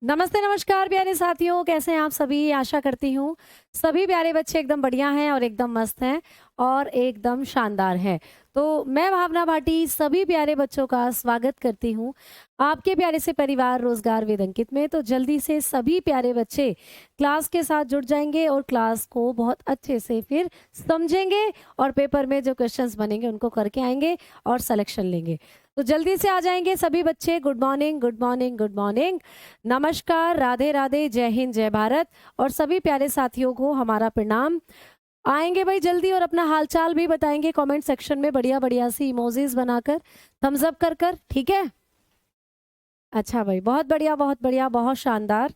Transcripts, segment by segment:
नमस्ते नमस्कार प्यारे साथियों, कैसे हैं आप सभी। आशा करती हूँ सभी प्यारे बच्चे एकदम बढ़िया हैं और एकदम मस्त हैं और एकदम शानदार हैं। तो मैं भावना भाटी सभी प्यारे बच्चों का स्वागत करती हूँ आपके प्यारे से परिवार रोजगार वेद अंकित में। तो जल्दी से सभी प्यारे बच्चे क्लास के साथ जुड़ जाएंगे और क्लास को बहुत अच्छे से फिर समझेंगे और पेपर में जो क्वेश्चंस बनेंगे उनको करके आएंगे और सिलेक्शन लेंगे। तो जल्दी से आ जाएंगे सभी बच्चे। Good morning, good morning, good morning, नमस्कार, राधे राधे, जय हिंद, जय भारत और सभी प्यारे साथियों को हमारा प्रणाम। आएंगे भाई जल्दी और अपना हालचाल भी बताएंगे कमेंट सेक्शन में, बढ़िया बढ़िया सी इमोजीज बनाकर, थम्स अप कर कर, ठीक है। अच्छा भाई, बहुत बढ़िया, बहुत बढ़िया, बहुत शानदार।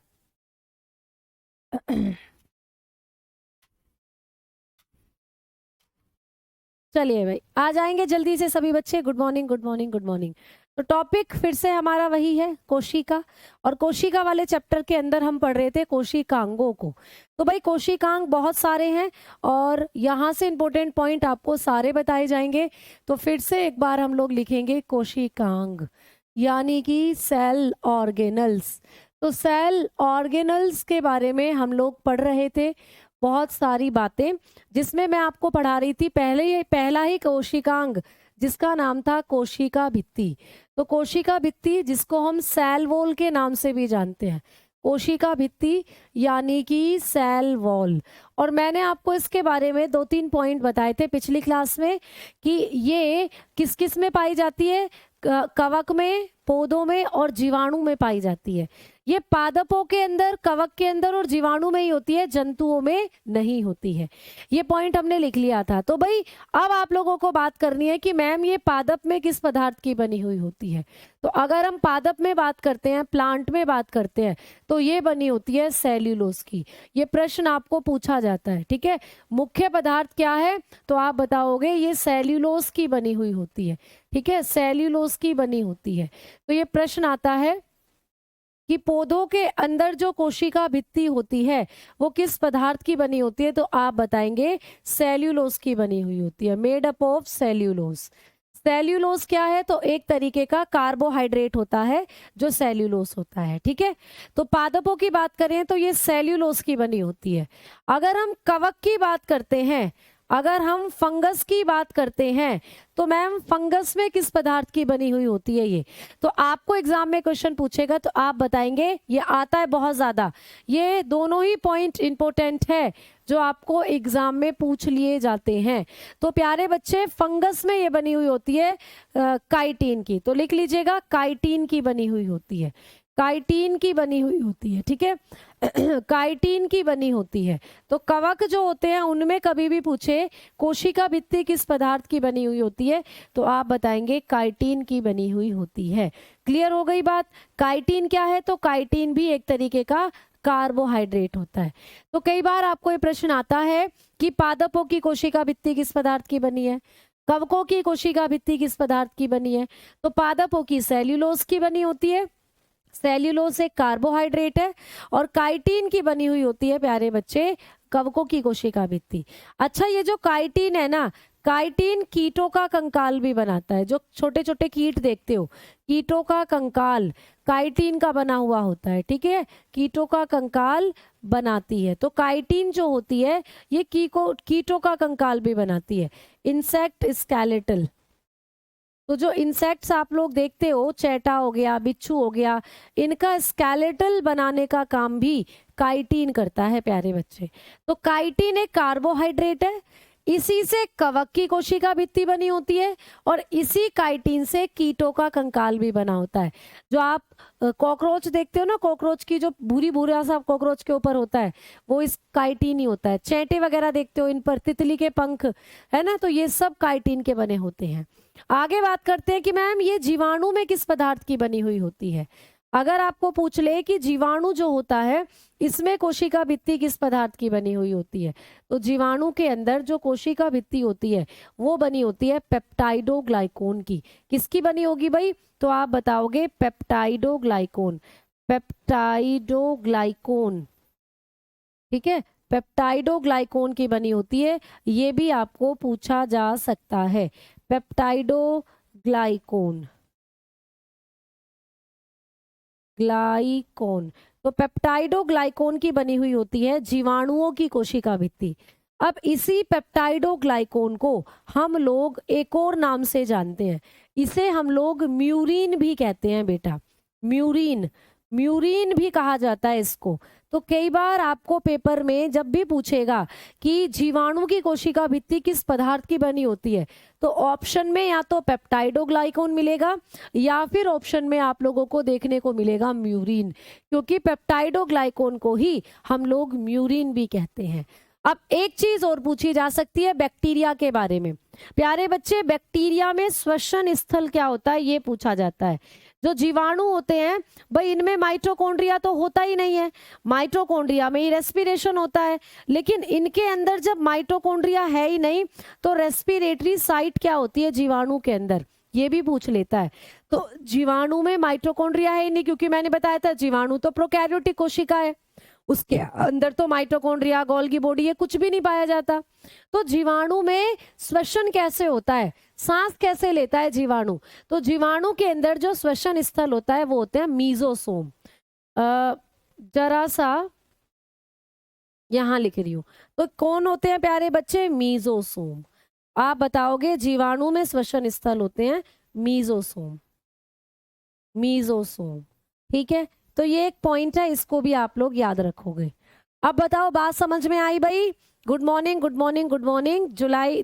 चलिए भाई, आ जाएंगे जल्दी से सभी बच्चे। Good morning, good morning, good morning. तो टॉपिक फिर से हमारा वही है, कोशिका। और कोशिका वाले चैप्टर के अंदर हम पढ़ रहे थे कोशिकांगों को। तो भाई कोशिकांग बहुत सारे हैं और यहाँ से इंपॉर्टेंट पॉइंट आपको सारे बताए जाएंगे। तो फिर से एक बार हम लोग लिखेंगे कोशिकांग, यानी कि सेल ऑर्गेनल्स। तो सेल ऑर्गेनल्स के बारे में हम लोग पढ़ रहे थे बहुत सारी बातें, जिसमें मैं आपको पढ़ा रही थी पहला ही कोशिकांग जिसका नाम था कोशिका भित्ति। तो कोशिका भित्ति जिसको हम सेल वॉल के नाम से भी जानते हैं, कोशिका भित्ति यानी कि सेल वॉल। और मैंने आपको इसके बारे में 2-3 पॉइंट बताए थे पिछली क्लास में कि ये किस किस में पाई जाती है, कवक में, पौधों में और जीवाणु में पाई जाती है। ये पादपों के अंदर, कवक के अंदर और जीवाणु में ही होती है, जंतुओं में नहीं होती है। ये पॉइंट हमने लिख लिया था। तो भाई अब आप लोगों को बात करनी है कि मैम ये पादप में किस पदार्थ की बनी हुई होती है। तो अगर हम पादप में बात करते हैं, प्लांट में बात करते हैं, तो ये बनी होती है सेल्यूलोज की। ये प्रश्न आपको पूछा जाता है, ठीक है। मुख्य पदार्थ क्या है तो आप बताओगे ये सेल्यूलोज की बनी हुई होती है, ठीक है, सेल्यूलोज की बनी होती है। तो ये प्रश्न आता है कि पौधों के अंदर जो कोशिका भित्ति होती है वो किस पदार्थ की बनी होती है। तो आप बताएंगे सेल्यूलोज की बनी हुई होती है, made up of cellulose. Cellulose क्या है तो एक तरीके का कार्बोहाइड्रेट होता है जो सेल्यूलोज होता है, ठीक है। तो पादपों की बात करें तो ये सेल्यूलोज की बनी होती है। अगर हम कवक की बात करते हैं, अगर हम फंगस की बात करते हैं, तो मैम फंगस में किस पदार्थ की बनी हुई होती है ये। तो आपको एग्जाम में क्वेश्चन पूछेगा तो आप बताएंगे, ये आता है बहुत ज्यादा। ये दोनों ही पॉइंट इंपॉर्टेंट है जो आपको एग्जाम में पूछ लिए जाते हैं। तो प्यारे बच्चे, फंगस में ये बनी हुई होती है काइटिन की। तो लिख लीजिएगा, काइटिन की बनी हुई होती है, काइटिन की बनी हुई होती है, ठीक है। काइटिन की बनी होती है। तो कवक जो होते हैं उनमें कभी भी पूछे कोशिका भित्ति किस पदार्थ की बनी हुई होती है तो आप बताएंगे काइटिन की बनी हुई होती है। क्लियर हो गई बात। काइटिन क्या है तो काइटिन भी एक तरीके का कार्बोहाइड्रेट होता है। तो कई बार आपको ये प्रश्न आता है कि पादपों की कोशिका भित्ति किस पदार्थ की बनी है, कवकों की कोशिका भित्ति किस पदार्थ की बनी है। तो पादपों की सेल्यूलोज की बनी होती है, सेल्यूलोज एक कार्बोहाइड्रेट है, और काइटिन की बनी हुई होती है प्यारे बच्चे कवकों की कोशिका भित्ति। अच्छा, ये जो काइटिन है ना, काइटिन कीटों का कंकाल भी बनाता है। जो छोटे छोटे कीट देखते हो, कीटों का कंकाल काइटिन का बना हुआ होता है, ठीक है, कीटों का कंकाल बनाती है। तो काइटिन जो होती है ये कीटों का कंकाल भी बनाती है, इंसेक्ट स्केलेटल। तो जो इंसेक्ट्स आप लोग देखते हो, चैटा हो गया, बिच्छू हो गया, इनका स्केलेटल बनाने का काम भी काइटिन करता है प्यारे बच्चे। तो काइटिन एक कार्बोहाइड्रेट है, इसी से कवक की कोशिका भित्ति बनी होती है और इसी काइटिन से कीटों का कंकाल भी बना होता है। जो आप कॉकरोच देखते हो ना, कॉकरोच की जो भूरी भूरा सा कॉकरोच के ऊपर होता है वो इस काइटिन ही होता है। चैंटे वगैरह देखते हो, इन पर तितली के पंख है ना, तो ये सब काइटिन के बने होते हैं। आगे बात करते हैं कि मैम ये जीवाणु में किस पदार्थ की बनी हुई होती है। अगर आपको पूछ ले कि जीवाणु जो होता है इसमें कोशिका भित्ति किस पदार्थ की बनी हुई होती है, तो जीवाणु के अंदर जो कोशिका भित्ति होती है वो बनी होती है पेप्टाइडोग्लाइकोन की। किसकी बनी होगी भाई तो आप बताओगे पेप्टाइडोग्लाइकोन, पेप्टाइडोग्लाइकोन, ठीक है, पेप्टाइडोग्लाइकोन की बनी होती है। ये भी आपको पूछा जा सकता है, पेप्टाइडोग्लाइकोन, ग्लाइकोन। तो पेप्टाइडोग्लाइकोन की बनी हुई होती है जीवाणुओं की कोशिका भित्ति। अब इसी पेप्टाइडोग्लाइकोन को हम लोग एक और नाम से जानते हैं, इसे हम लोग म्यूरिन भी कहते हैं बेटा, म्यूरिन, म्यूरिन भी कहा जाता है इसको। तो कई बार आपको पेपर में जब भी पूछेगा कि जीवाणु की कोशिका भित्ति किस पदार्थ की बनी होती है, तो ऑप्शन में या तो पेप्टाइडोग्लाइकोन मिलेगा या फिर ऑप्शन में आप लोगों को देखने को मिलेगा म्यूरिन, क्योंकि पेप्टाइडोग्लाइकोन को ही हम लोग म्यूरिन भी कहते हैं। अब एक चीज और पूछी जा सकती है बैक्टीरिया के बारे में। प्यारे बच्चे, बैक्टीरिया में श्वसन स्थल क्या होता है ये पूछा जाता है। जो जीवाणु होते हैं भाई, इनमें माइटोकॉन्ड्रिया तो होता ही नहीं है, माइटोकॉन्ड्रिया में ही रेस्पिरेशन होता है, लेकिन इनके अंदर जब माइटोकॉन्ड्रिया है ही नहीं तो रेस्पिरेटरी साइट क्या होती है जीवाणु के अंदर, ये भी पूछ लेता है। तो जीवाणु में माइटोकॉन्ड्रिया है ही नहीं, क्योंकि मैंने बताया था जीवाणु तो प्रोकैरियोटिक कोशिका है, उसके अंदर तो माइटोकॉन्ड्रिया, गोल्गी बॉडी, ये कुछ भी नहीं पाया जाता। तो जीवाणु में श्वसन कैसे होता है, सांस कैसे लेता है जीवाणु, तो जीवाणु के अंदर जो श्वसन स्थल होता है वो होते हैं मीजोसोम। जरा सा यहां लिख रही हूं, तो कौन होते हैं प्यारे बच्चे, मीजोसोम। आप बताओगे जीवाणु में श्वसन स्थल होते हैं मीजोसोम, मीजोसोम, ठीक है। तो ये एक पॉइंट है, इसको भी आप लोग याद रखोगे। अब बताओ बात समझ में आई भाई? Good morning, good morning, good morning.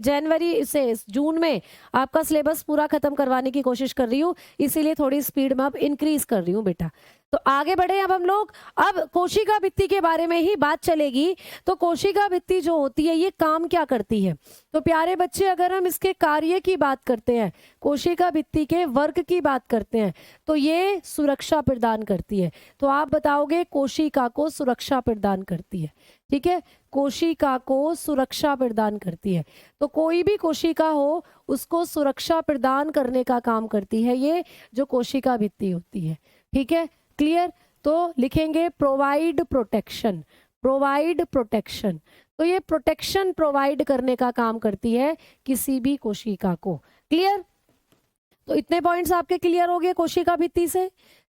जनवरी से जून में आपका सिलेबस पूरा खत्म करवाने की कोशिश कर रही हूँ, इसीलिए थोड़ी स्पीड में अब इंक्रीज कर रही हूँ बेटा। तो आगे बढ़े अब हम लोग, अब कोशिका भित्ति के बारे में ही बात चलेगी। तो कोशिका भित्ति जो होती है ये काम क्या करती है? तो प्यारे बच्चे, अगर हम इसके कार्य की बात करते हैं, कोशिका भित्ति के वर्क की बात करते हैं, तो ये सुरक्षा प्रदान करती है। तो आप बताओगे कोशिका को सुरक्षा प्रदान करती है, ठीक है, कोशिका को सुरक्षा प्रदान करती है। तो कोई भी कोशिका हो उसको सुरक्षा प्रदान करने का काम करती है ये जो कोशिका भित्ति होती है, ठीक है, क्लियर। तो लिखेंगे प्रोवाइड प्रोटेक्शन, प्रोवाइड प्रोटेक्शन। तो ये प्रोटेक्शन प्रोवाइड करने का काम करती है किसी भी कोशिका को, क्लियर। तो इतने पॉइंट्स आपके क्लियर हो गए कोशिका भित्ति से।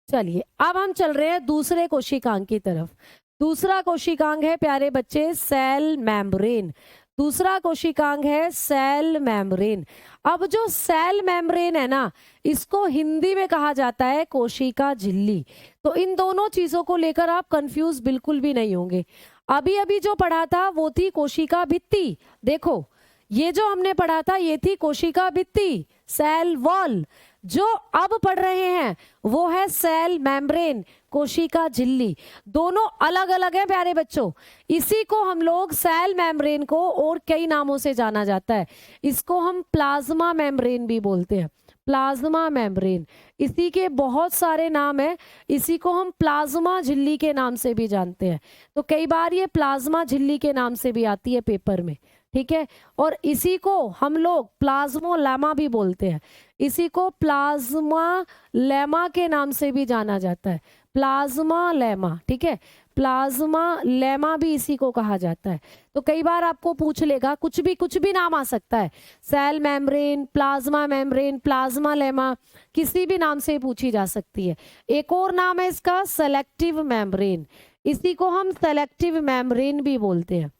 चलिए अब हम चल रहे हैं दूसरे कोशिकांग की तरफ। दूसरा कोशिकांग है प्यारे बच्चे सेल मेम्ब्रेन। दूसरा कोशिकांग है सेल मेम्ब्रेन। अब जो सेल मेम्ब्रेन है ना, इसको हिंदी में कहा जाता है कोशिका झिल्ली। तो इन दोनों चीजों को लेकर आप कंफ्यूज बिल्कुल भी नहीं होंगे। अभी अभी जो पढ़ा था वो थी कोशिका भित्ति, देखो ये जो हमने पढ़ा था ये थी कोशिका भित्ति, सेल वॉल। जो अब पढ़ रहे हैं वो है सेल मेम्ब्रेन, कोशिका झिल्ली। दोनों अलग अलग है प्यारे बच्चों। इसी को हम लोग सेल मेम्ब्रेन को और कई नामों से जाना जाता है। इसको हम प्लाज्मा मेम्ब्रेन भी बोलते हैं, प्लाज्मा मेम्ब्रेन। इसी के बहुत सारे नाम है। इसी को हम प्लाज्मा झिल्ली के नाम से भी जानते हैं। तो कई बार ये प्लाज्मा झिल्ली के नाम से भी आती है पेपर में, ठीक है। और इसी को हम लोग प्लाज्मोलेमा भी बोलते हैं। इसी को प्लाज्मा लेमा के नाम से भी जाना जाता है, प्लाज्मा लेमा, ठीक है, प्लाज्मा लेमा भी इसी को कहा जाता है। तो कई बार आपको पूछ लेगा, कुछ भी नाम आ सकता है, cell membrane, plasma membrane, plasma lemma, किसी भी नाम से पूछी जा सकती है। एक और नाम है इसका सेलेक्टिव मेम्ब्रेन। इसी को हम सेलेक्टिव मेम्ब्रेन भी बोलते हैं।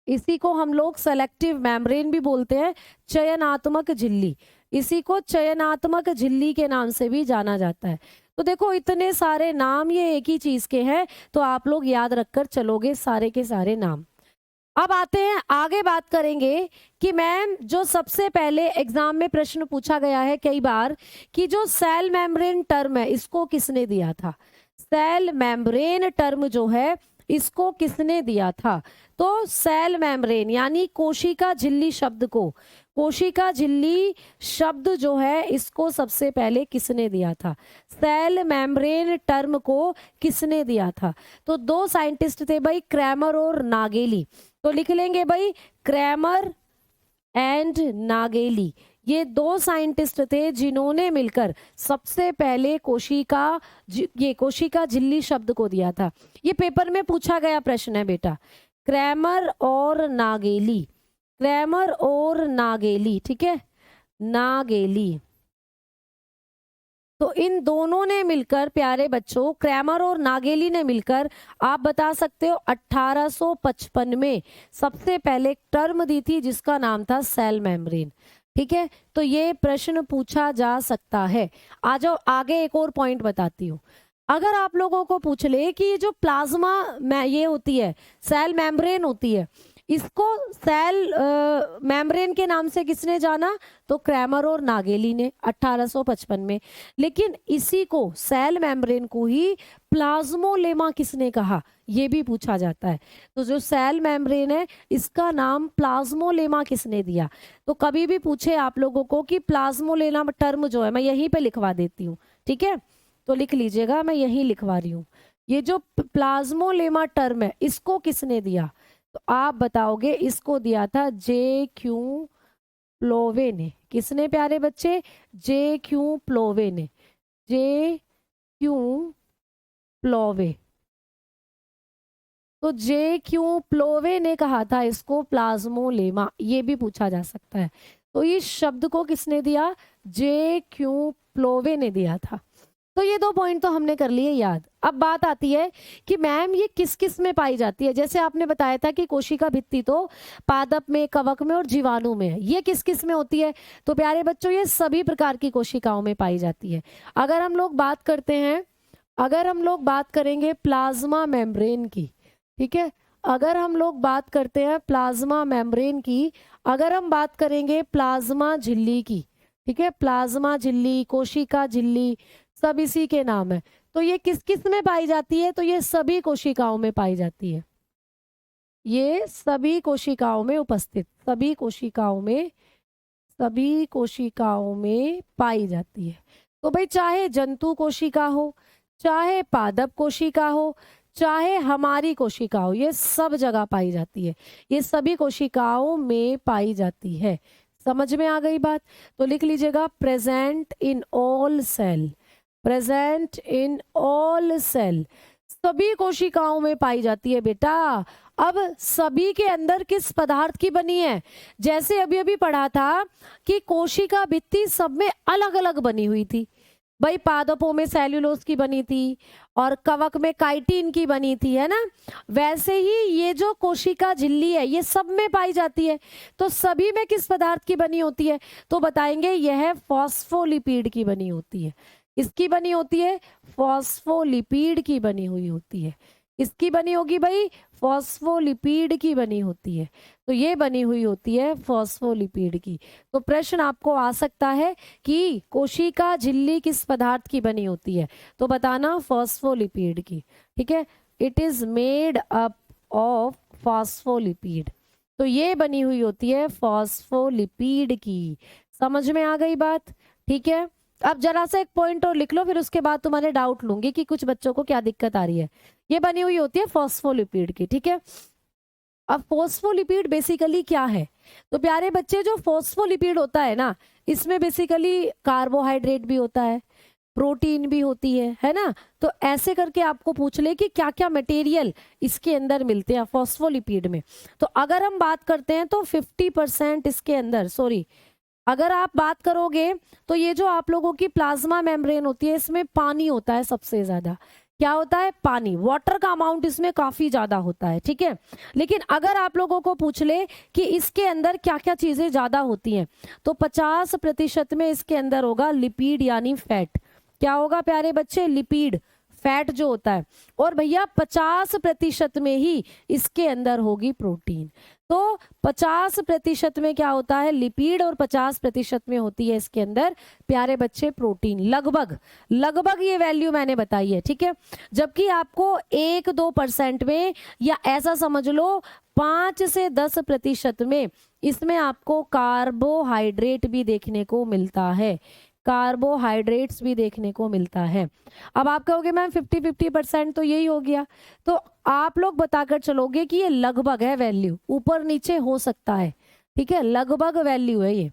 इसी को हम लोग सेलेक्टिव मेम्ब्रेन भी बोलते हैं, चयनात्मक झिल्ली। इसी को चयनात्मक झिल्ली के नाम से भी जाना जाता है। तो देखो इतने सारे नाम ये एक ही चीज के हैं, तो आप लोग याद रखकर चलोगे सारे के सारे नाम। अब आते हैं आगे, बात करेंगे कि मैम जो सबसे पहले एग्जाम में प्रश्न पूछा गया है कई बार कि जो सेल मेम्ब्रेन टर्म है इसको किसने दिया था। सेल मेम्ब्रेन टर्म जो है इसको किसने दिया था? तो सेल मेम्ब्रेन यानी कोशिका झिल्ली शब्द को, कोशिका झिल्ली शब्द जो है इसको सबसे पहले किसने दिया था? सेल मेम्ब्रेन टर्म को किसने दिया था? तो दो साइंटिस्ट थे भाई, क्रैमर और नागेली। तो लिख लेंगे भाई क्रैमर एंड नागेली। ये दो साइंटिस्ट थे जिन्होंने मिलकर सबसे पहले कोशिका झिल्ली शब्द को दिया था। ये पेपर में पूछा गया प्रश्न है बेटा, क्रैमर और नागेली, क्रैमर और नागेली, ठीक है, नागेली। तो इन दोनों ने मिलकर प्यारे बच्चों, क्रैमर और नागेली ने मिलकर आप बता सकते हो 1855 में सबसे पहले एक टर्म दी थी जिसका नाम था सेल मेम्ब्रेन। ठीक है, तो ये प्रश्न पूछा जा सकता है। आ जाओ आगे, एक और पॉइंट बताती हूँ। अगर आप लोगों को पूछ ले कि ये जो प्लाज्मा में ये होती है, सेल मेम्ब्रेन होती है, इसको सेल मेम्ब्रेन के नाम से किसने जाना? तो क्रैमर और नागेली ने 1855 में। लेकिन इसी को, सेल मेम्ब्रेन को ही प्लाज्मोलेमा किसने कहा? ये भी पूछा जाता है। तो जो सेल मेम्ब्रेन है इसका नाम प्लाज्मोलेमा किसने दिया? तो कभी भी पूछे आप लोगों को कि प्लाज्मोलेमा टर्म जो है, मैं यहीं पे लिखवा देती हूँ। ठीक है, तो लिख लीजिएगा, मैं यहीं लिखवा रही हूँ। ये जो प्लाज्मोलेमा टर्म है इसको किसने दिया? तो आप बताओगे इसको दिया था J.Q. प्लोवे ने। किसने प्यारे बच्चे? J.Q. प्लोवे ने। J.Q. प्लोवे। तो J.Q. प्लोवे ने कहा था इसको प्लाज्मोलेमा, ये भी पूछा जा सकता है। तो इस शब्द को किसने दिया? J.Q. प्लोवे ने दिया था। तो ये 2 पॉइंट तो हमने कर लिए याद। अब बात आती है कि मैम ये किस किस में पाई जाती है। जैसे आपने बताया था कि कोशिका भित्ति तो पादप में, कवक में और जीवाणु में है। ये किस किस में होती है? तो प्यारे बच्चों ये सभी प्रकार की कोशिकाओं में पाई जाती है। अगर हम लोग बात करते हैं, अगर हम लोग बात करेंगे प्लाज्मा मेम्ब्रेन की, ठीक है, अगर हम लोग बात करते हैं प्लाज्मा मेम्ब्रेन की, अगर हम बात करेंगे प्लाज्मा झिल्ली की, ठीक है, प्लाज्मा झिल्ली, कोशिका झिल्ली, सब इसी के नाम है। तो ये किस किस में पाई जाती है? तो ये सभी कोशिकाओं में पाई जाती है। ये सभी कोशिकाओं में उपस्थित, सभी कोशिकाओं में, सभी कोशिकाओं में पाई जाती है। तो भाई चाहे जंतु कोशिका हो, चाहे पादप कोशिका हो, चाहे हमारी कोशिका हो, ये सब जगह पाई जाती है। ये सभी कोशिकाओं में पाई जाती है। समझ में आ गई बात? तो लिख लीजिएगा present in all cell, present in all cell, सभी कोशिकाओं में पाई जाती है बेटा। अब सभी के अंदर किस पदार्थ की बनी है? जैसे अभी अभी पढ़ा था कि कोशिका भित्ति सब में अलग अलग बनी हुई थी। भाई पादपों में सेल्यूलोज की बनी थी और कवक में काइटिन की बनी थी, है ना? वैसे ही ये जो कोशिका झिल्ली है ये सब में पाई जाती है। तो सभी में किस पदार्थ की बनी होती है? तो बताएंगे यह फॉस्फोलिपिड की बनी होती है। इसकी बनी होती है, फॉस्फोलिपिड की बनी हुई होती है। इसकी बनी होगी भाई, फॉस्फोलिपिड की बनी होती है। तो ये बनी हुई होती है फॉस्फोलिपिड की। तो प्रश्न आपको आ सकता है कि कोशिका झिल्ली किस पदार्थ की बनी होती है? तो बताना फॉस्फोलिपिड की। ठीक है, it is made up of phospholipid. तो ये बनी हुई होती है फॉस्फोलिपिड की। समझ में आ गई बात? ठीक है, अब जरा सा एक पॉइंट और लिख लो, फिर उसके बाद तुम्हारे डाउट लूंगी कि कुछ बच्चों को क्या दिक्कत आ रही है। ये बनी हुई होती है फॉस्फोलिपिड की। ठीक है, अब फॉस्फोलिपिड बेसिकली क्या है? तो प्यारे बच्चे जो फॉस्फोलिपिड होता है ना, इसमें बेसिकली कार्बोहाइड्रेट भी होता है, प्रोटीन भी होती है ना? तो ऐसे करके आपको पूछ ले कि क्या क्या मटेरियल इसके अंदर मिलते हैं फॉस्फोलिपिड में। तो अगर हम बात करते हैं तो 50% इसके अंदर, सॉरी, अगर आप बात करोगे तो ये जो आप लोगों की प्लाज्मा मेम्ब्रेन होती है इसमें पानी होता है सबसे ज्यादा। क्या होता है? पानी, वाटर का अमाउंट इसमें काफी ज्यादा होता है। ठीक है, लेकिन अगर आप लोगों को पूछ ले कि इसके अंदर क्या क्या चीजें ज्यादा होती हैं, तो 50% में इसके अंदर होगा लिपिड यानी फैट। क्या होगा प्यारे बच्चे? लिपिड, फैट जो होता है। और भैया 50% में ही इसके अंदर होगी प्रोटीन। तो 50% में क्या होता है? लिपिड, और 50% में होती है इसके अंदर प्यारे बच्चे प्रोटीन। लगभग लगभग ये वैल्यू मैंने बताई है। ठीक है, जबकि आपको 1-2% में, या ऐसा समझ लो 5 से 10% में इसमें आपको कार्बोहाइड्रेट भी देखने को मिलता है, कार्बोहाइड्रेट्स भी देखने को मिलता है। अब आप कहोगे मैम 50-50% तो यही हो गया। तो आप लोग बताकर चलोगे कि ये लगभग है वैल्यू, ऊपर नीचे हो सकता है। ठीक है, लगभग वैल्यू है ये,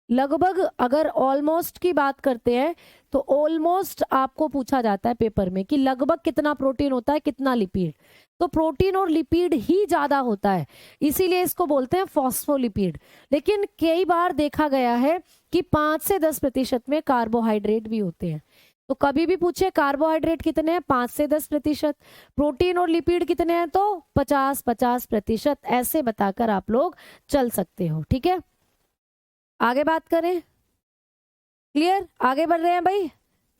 लगभग। अगर ऑलमोस्ट की बात करते हैं तो ऑलमोस्ट आपको पूछा जाता है पेपर में कि लगभग कितना प्रोटीन होता है, कितना लिपिड। तो प्रोटीन और लिपिड ही ज्यादा होता है, इसीलिए इसको बोलते हैं फॉस्फोलिपिड। लेकिन कई बार देखा गया है कि 5 से 10% में कार्बोहाइड्रेट भी होते हैं। तो कभी भी पूछे कार्बोहाइड्रेट कितने हैं, 5 से 10%, प्रोटीन और लिपिड कितने हैं, तो 50-50%, ऐसे बताकर आप लोग चल सकते हो। ठीक है, आगे बात करें, क्लियर, आगे बढ़ रहे हैं भाई।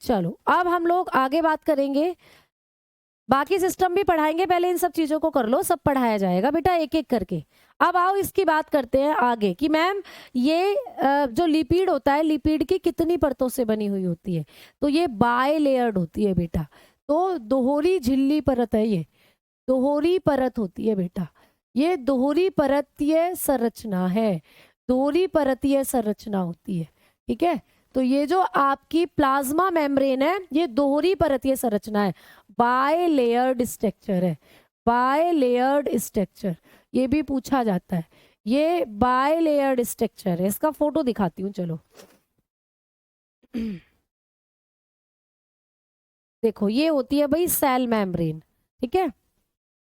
चलो अब हम लोग आगे बात करेंगे, बाकी सिस्टम भी पढ़ाएंगे, पहले इन सब चीजों को कर लो, सब पढ़ाया जाएगा बेटा एक एक करके। अब आओ इसकी बात करते हैं आगे कि मैम ये जो लिपिड होता है, लिपिड की कितनी परतों से बनी हुई होती है, तो ये बाय लेयर्ड होती है बेटा, तो दोहरी झिल्ली परत है, ये दोहरी परत होती है बेटा, ये दोहरी परतीय संरचना है, दोहरी परतीय संरचना होती है। ठीक है, तो ये जो आपकी प्लाज्मा मेम्ब्रेन है ये दोहरी परतीय संरचना है, बाय लेयर्ड स्ट्रक्चर है, बाय लेयर्ड स्ट्रक्चर, ये भी पूछा जाता है, ये बाय लेयर्ड स्ट्रक्चर है। इसका फोटो दिखाती हूँ, चलो देखो ये होती है भाई सेल मेम्ब्रेन। ठीक है,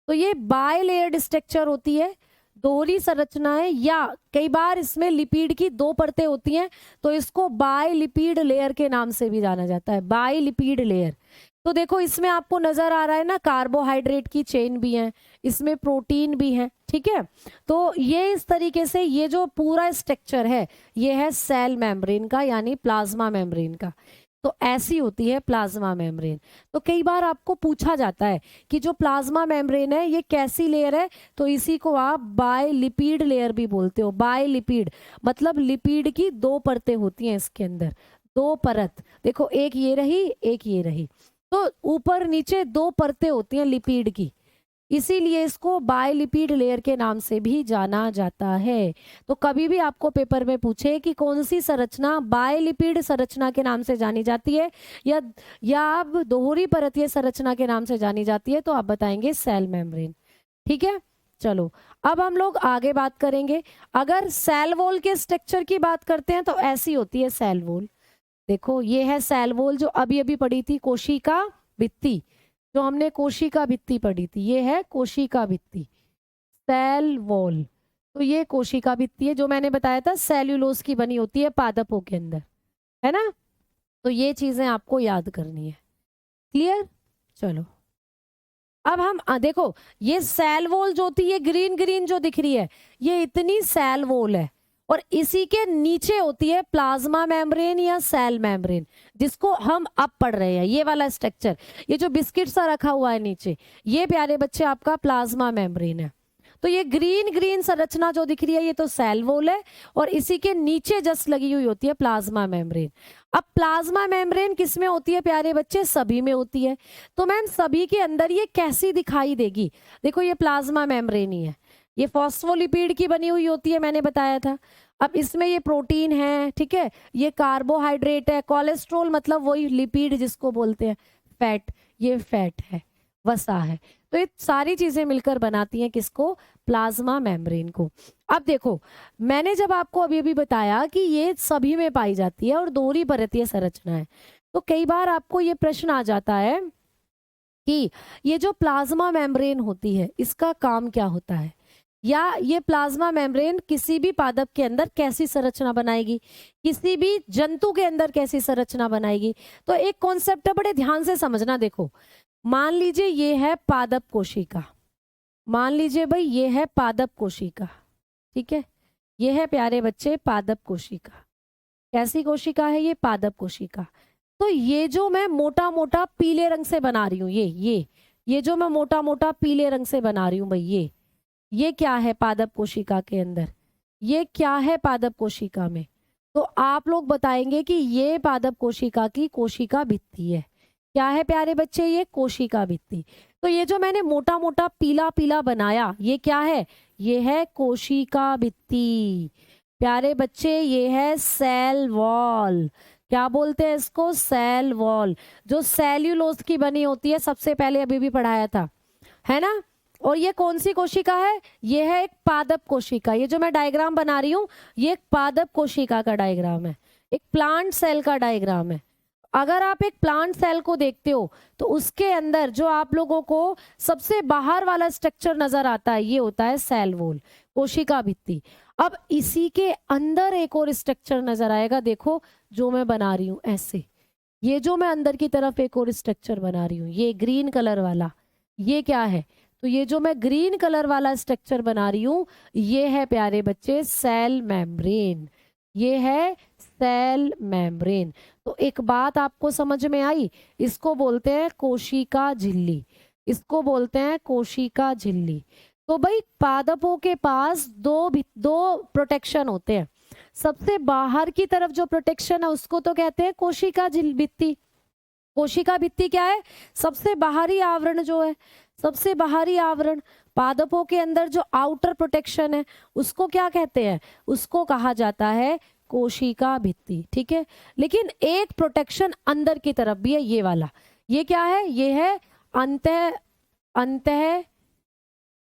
तो ये बाय लेयर्ड स्ट्रक्चर होती है, दोहरी संरचना है, या कई बार इसमें लिपिड की 2 परतें होती हैं, तो इसको बाय लिपिड लेयर के नाम से भी जाना जाता है, बाय लिपिड लेयर। तो देखो इसमें आपको नजर आ रहा है ना, कार्बोहाइड्रेट की चेन भी है, इसमें प्रोटीन भी है। ठीक है, तो ये इस तरीके से ये जो पूरा स्ट्रक्चर है ये है सेल मेम्ब्रेन का, यानी प्लाज्मा मेम्ब्रेन का। तो ऐसी होती है प्लाज्मा मेम्ब्रेन। तो कई बार आपको पूछा जाता है कि जो प्लाज्मा मेम्ब्रेन है ये कैसी लेयर है, तो इसी को आप बाय लिपिड लेयर भी बोलते हो। बाय लिपिड मतलब लिपिड की 2 परतें होती हैं इसके अंदर, 2 परत, देखो एक ये रही एक ये रही, तो ऊपर नीचे 2 परतें होती हैं लिपिड की, इसीलिए इसको बाय लिपिड लेयर के नाम से भी जाना जाता है। तो कभी भी आपको पेपर में पूछे कि कौन सी संरचना बाय लिपिड संरचना के नाम से जानी जाती है या आप दोहरी परतीय संरचना के नाम से जानी जाती है, तो आप बताएंगे सेल मेम्ब्रेन। ठीक है, चलो अब हम लोग आगे बात करेंगे। अगर सेल वॉल के स्ट्रक्चर की बात करते हैं तो ऐसी होती है सेल वॉल। देखो ये है सेल वॉल जो अभी अभी पढ़ी थी, कोशिका भित्ति, जो हमने कोशिका भित्ति पढ़ी थी, ये है कोशिका भित्ति, सेल वॉल। तो ये कोशिका भित्ति है, जो मैंने बताया था सेल्यूलोज की बनी होती है पादपों के अंदर, है ना। तो ये चीजें आपको याद करनी है, क्लियर। चलो अब हम देखो ये सेल वॉल जो होती है, ग्रीन ग्रीन जो दिख रही है, ये इतनी सेल वॉल है, और इसी के नीचे होती है प्लाज्मा मेम्ब्रेन या सेल मेम्ब्रेन, जिसको हम अब पढ़ रहे हैं। ये वाला स्ट्रक्चर, ये जो बिस्किट सा रखा हुआ है नीचे, ये प्यारे बच्चे आपका प्लाज्मा मेम्ब्रेन है। तो ये ग्रीन ग्रीन संरचना जो दिख रही है ये तो सेल वॉल है, और इसी के नीचे जस्ट लगी हुई होती है प्लाज्मा मेम्ब्रेन। अब प्लाज्मा मेम्ब्रेन किस में होती है प्यारे बच्चे, सभी में होती है। तो मैम सभी के अंदर ये कैसी दिखाई देगी, देखो ये प्लाज्मा मेम्ब्रेन ही है, ये फॉस्फोलिपिड की बनी हुई होती है, मैंने बताया था। अब इसमें ये प्रोटीन है, ठीक है, ये कार्बोहाइड्रेट है, कोलेस्ट्रॉल मतलब वही लिपिड जिसको बोलते हैं फैट, ये फैट है, वसा है। तो ये सारी चीजें मिलकर बनाती हैं किसको, प्लाज्मा मेम्ब्रेन को। अब देखो मैंने जब आपको अभी अभी बताया कि ये सभी में पाई जाती है और दोहरी परतीय संरचना है, तो कई बार आपको ये प्रश्न आ जाता है कि ये जो प्लाज्मा मेम्ब्रेन होती है इसका काम क्या होता है, या ये प्लाज्मा मेम्ब्रेन किसी भी पादप के अंदर कैसी संरचना बनाएगी, किसी भी जंतु के अंदर कैसी संरचना बनाएगी। तो एक कॉन्सेप्ट है, बड़े ध्यान से समझना। देखो मान लीजिए ये है पादप कोशिका, मान लीजिए भाई ये है पादप कोशिका, ठीक है, ये है प्यारे बच्चे पादप कोशिका। कैसी कोशिका है ये, पादप कोशिका। तो ये जो मैं मोटा मोटा पीले रंग से बना रही हूँ, ये जो मैं मोटा मोटा पीले रंग से बना रही हूँ भाई, ये क्या है पादप कोशिका के अंदर, ये क्या है पादप कोशिका में, तो आप लोग बताएंगे कि ये पादप कोशिका की कोशिका भित्ति है। क्या है प्यारे बच्चे, ये कोशिका भित्ति। तो ये जो मैंने मोटा मोटा पीला पीला बनाया ये क्या है, ये है कोशिका भित्ति। प्यारे बच्चे ये है सेल वॉल, क्या बोलते हैं इसको, सेल वॉल, जो सेल्यूलोज की बनी होती है, सबसे पहले अभी भी पढ़ाया था, है ना। और ये कौन सी कोशिका है, ये है एक पादप कोशिका। ये जो मैं डायग्राम बना रही हूँ ये एक पादप कोशिका का डायग्राम है, एक प्लांट सेल का डायग्राम है। अगर आप एक प्लांट सेल को देखते हो तो उसके अंदर जो आप लोगों को सबसे बाहर वाला स्ट्रक्चर नजर आता है ये होता है सेल वॉल, कोशिका भित्ति। अब इसी के अंदर एक और स्ट्रक्चर नजर आएगा, देखो जो मैं बना रही हूं ऐसे, ये जो मैं अंदर की तरफ एक और स्ट्रक्चर बना रही हूँ, ये ग्रीन कलर वाला, ये क्या है? तो ये जो मैं ग्रीन कलर वाला स्ट्रक्चर बना रही हूँ, ये है प्यारे बच्चे सेल मेम्ब्रेन। ये है सेल मेम्ब्रेन। तो एक बात आपको समझ में आई, इसको बोलते हैं कोशिका झिल्ली, इसको बोलते हैं कोशिका झिल्ली। तो भाई पादपों के पास दो प्रोटेक्शन होते हैं। सबसे बाहर की तरफ जो प्रोटेक्शन है उसको तो कहते हैं कोशिका भित्ति। कोशिका भित्ति क्या है? सबसे बाहरी आवरण जो है, सबसे बाहरी आवरण। पादपों के अंदर जो आउटर प्रोटेक्शन है उसको क्या कहते हैं? उसको कहा जाता है कोशिका भित्ति। ठीक है, लेकिन एक प्रोटेक्शन अंदर की तरफ भी है, ये वाला। ये क्या है? ये है अंतः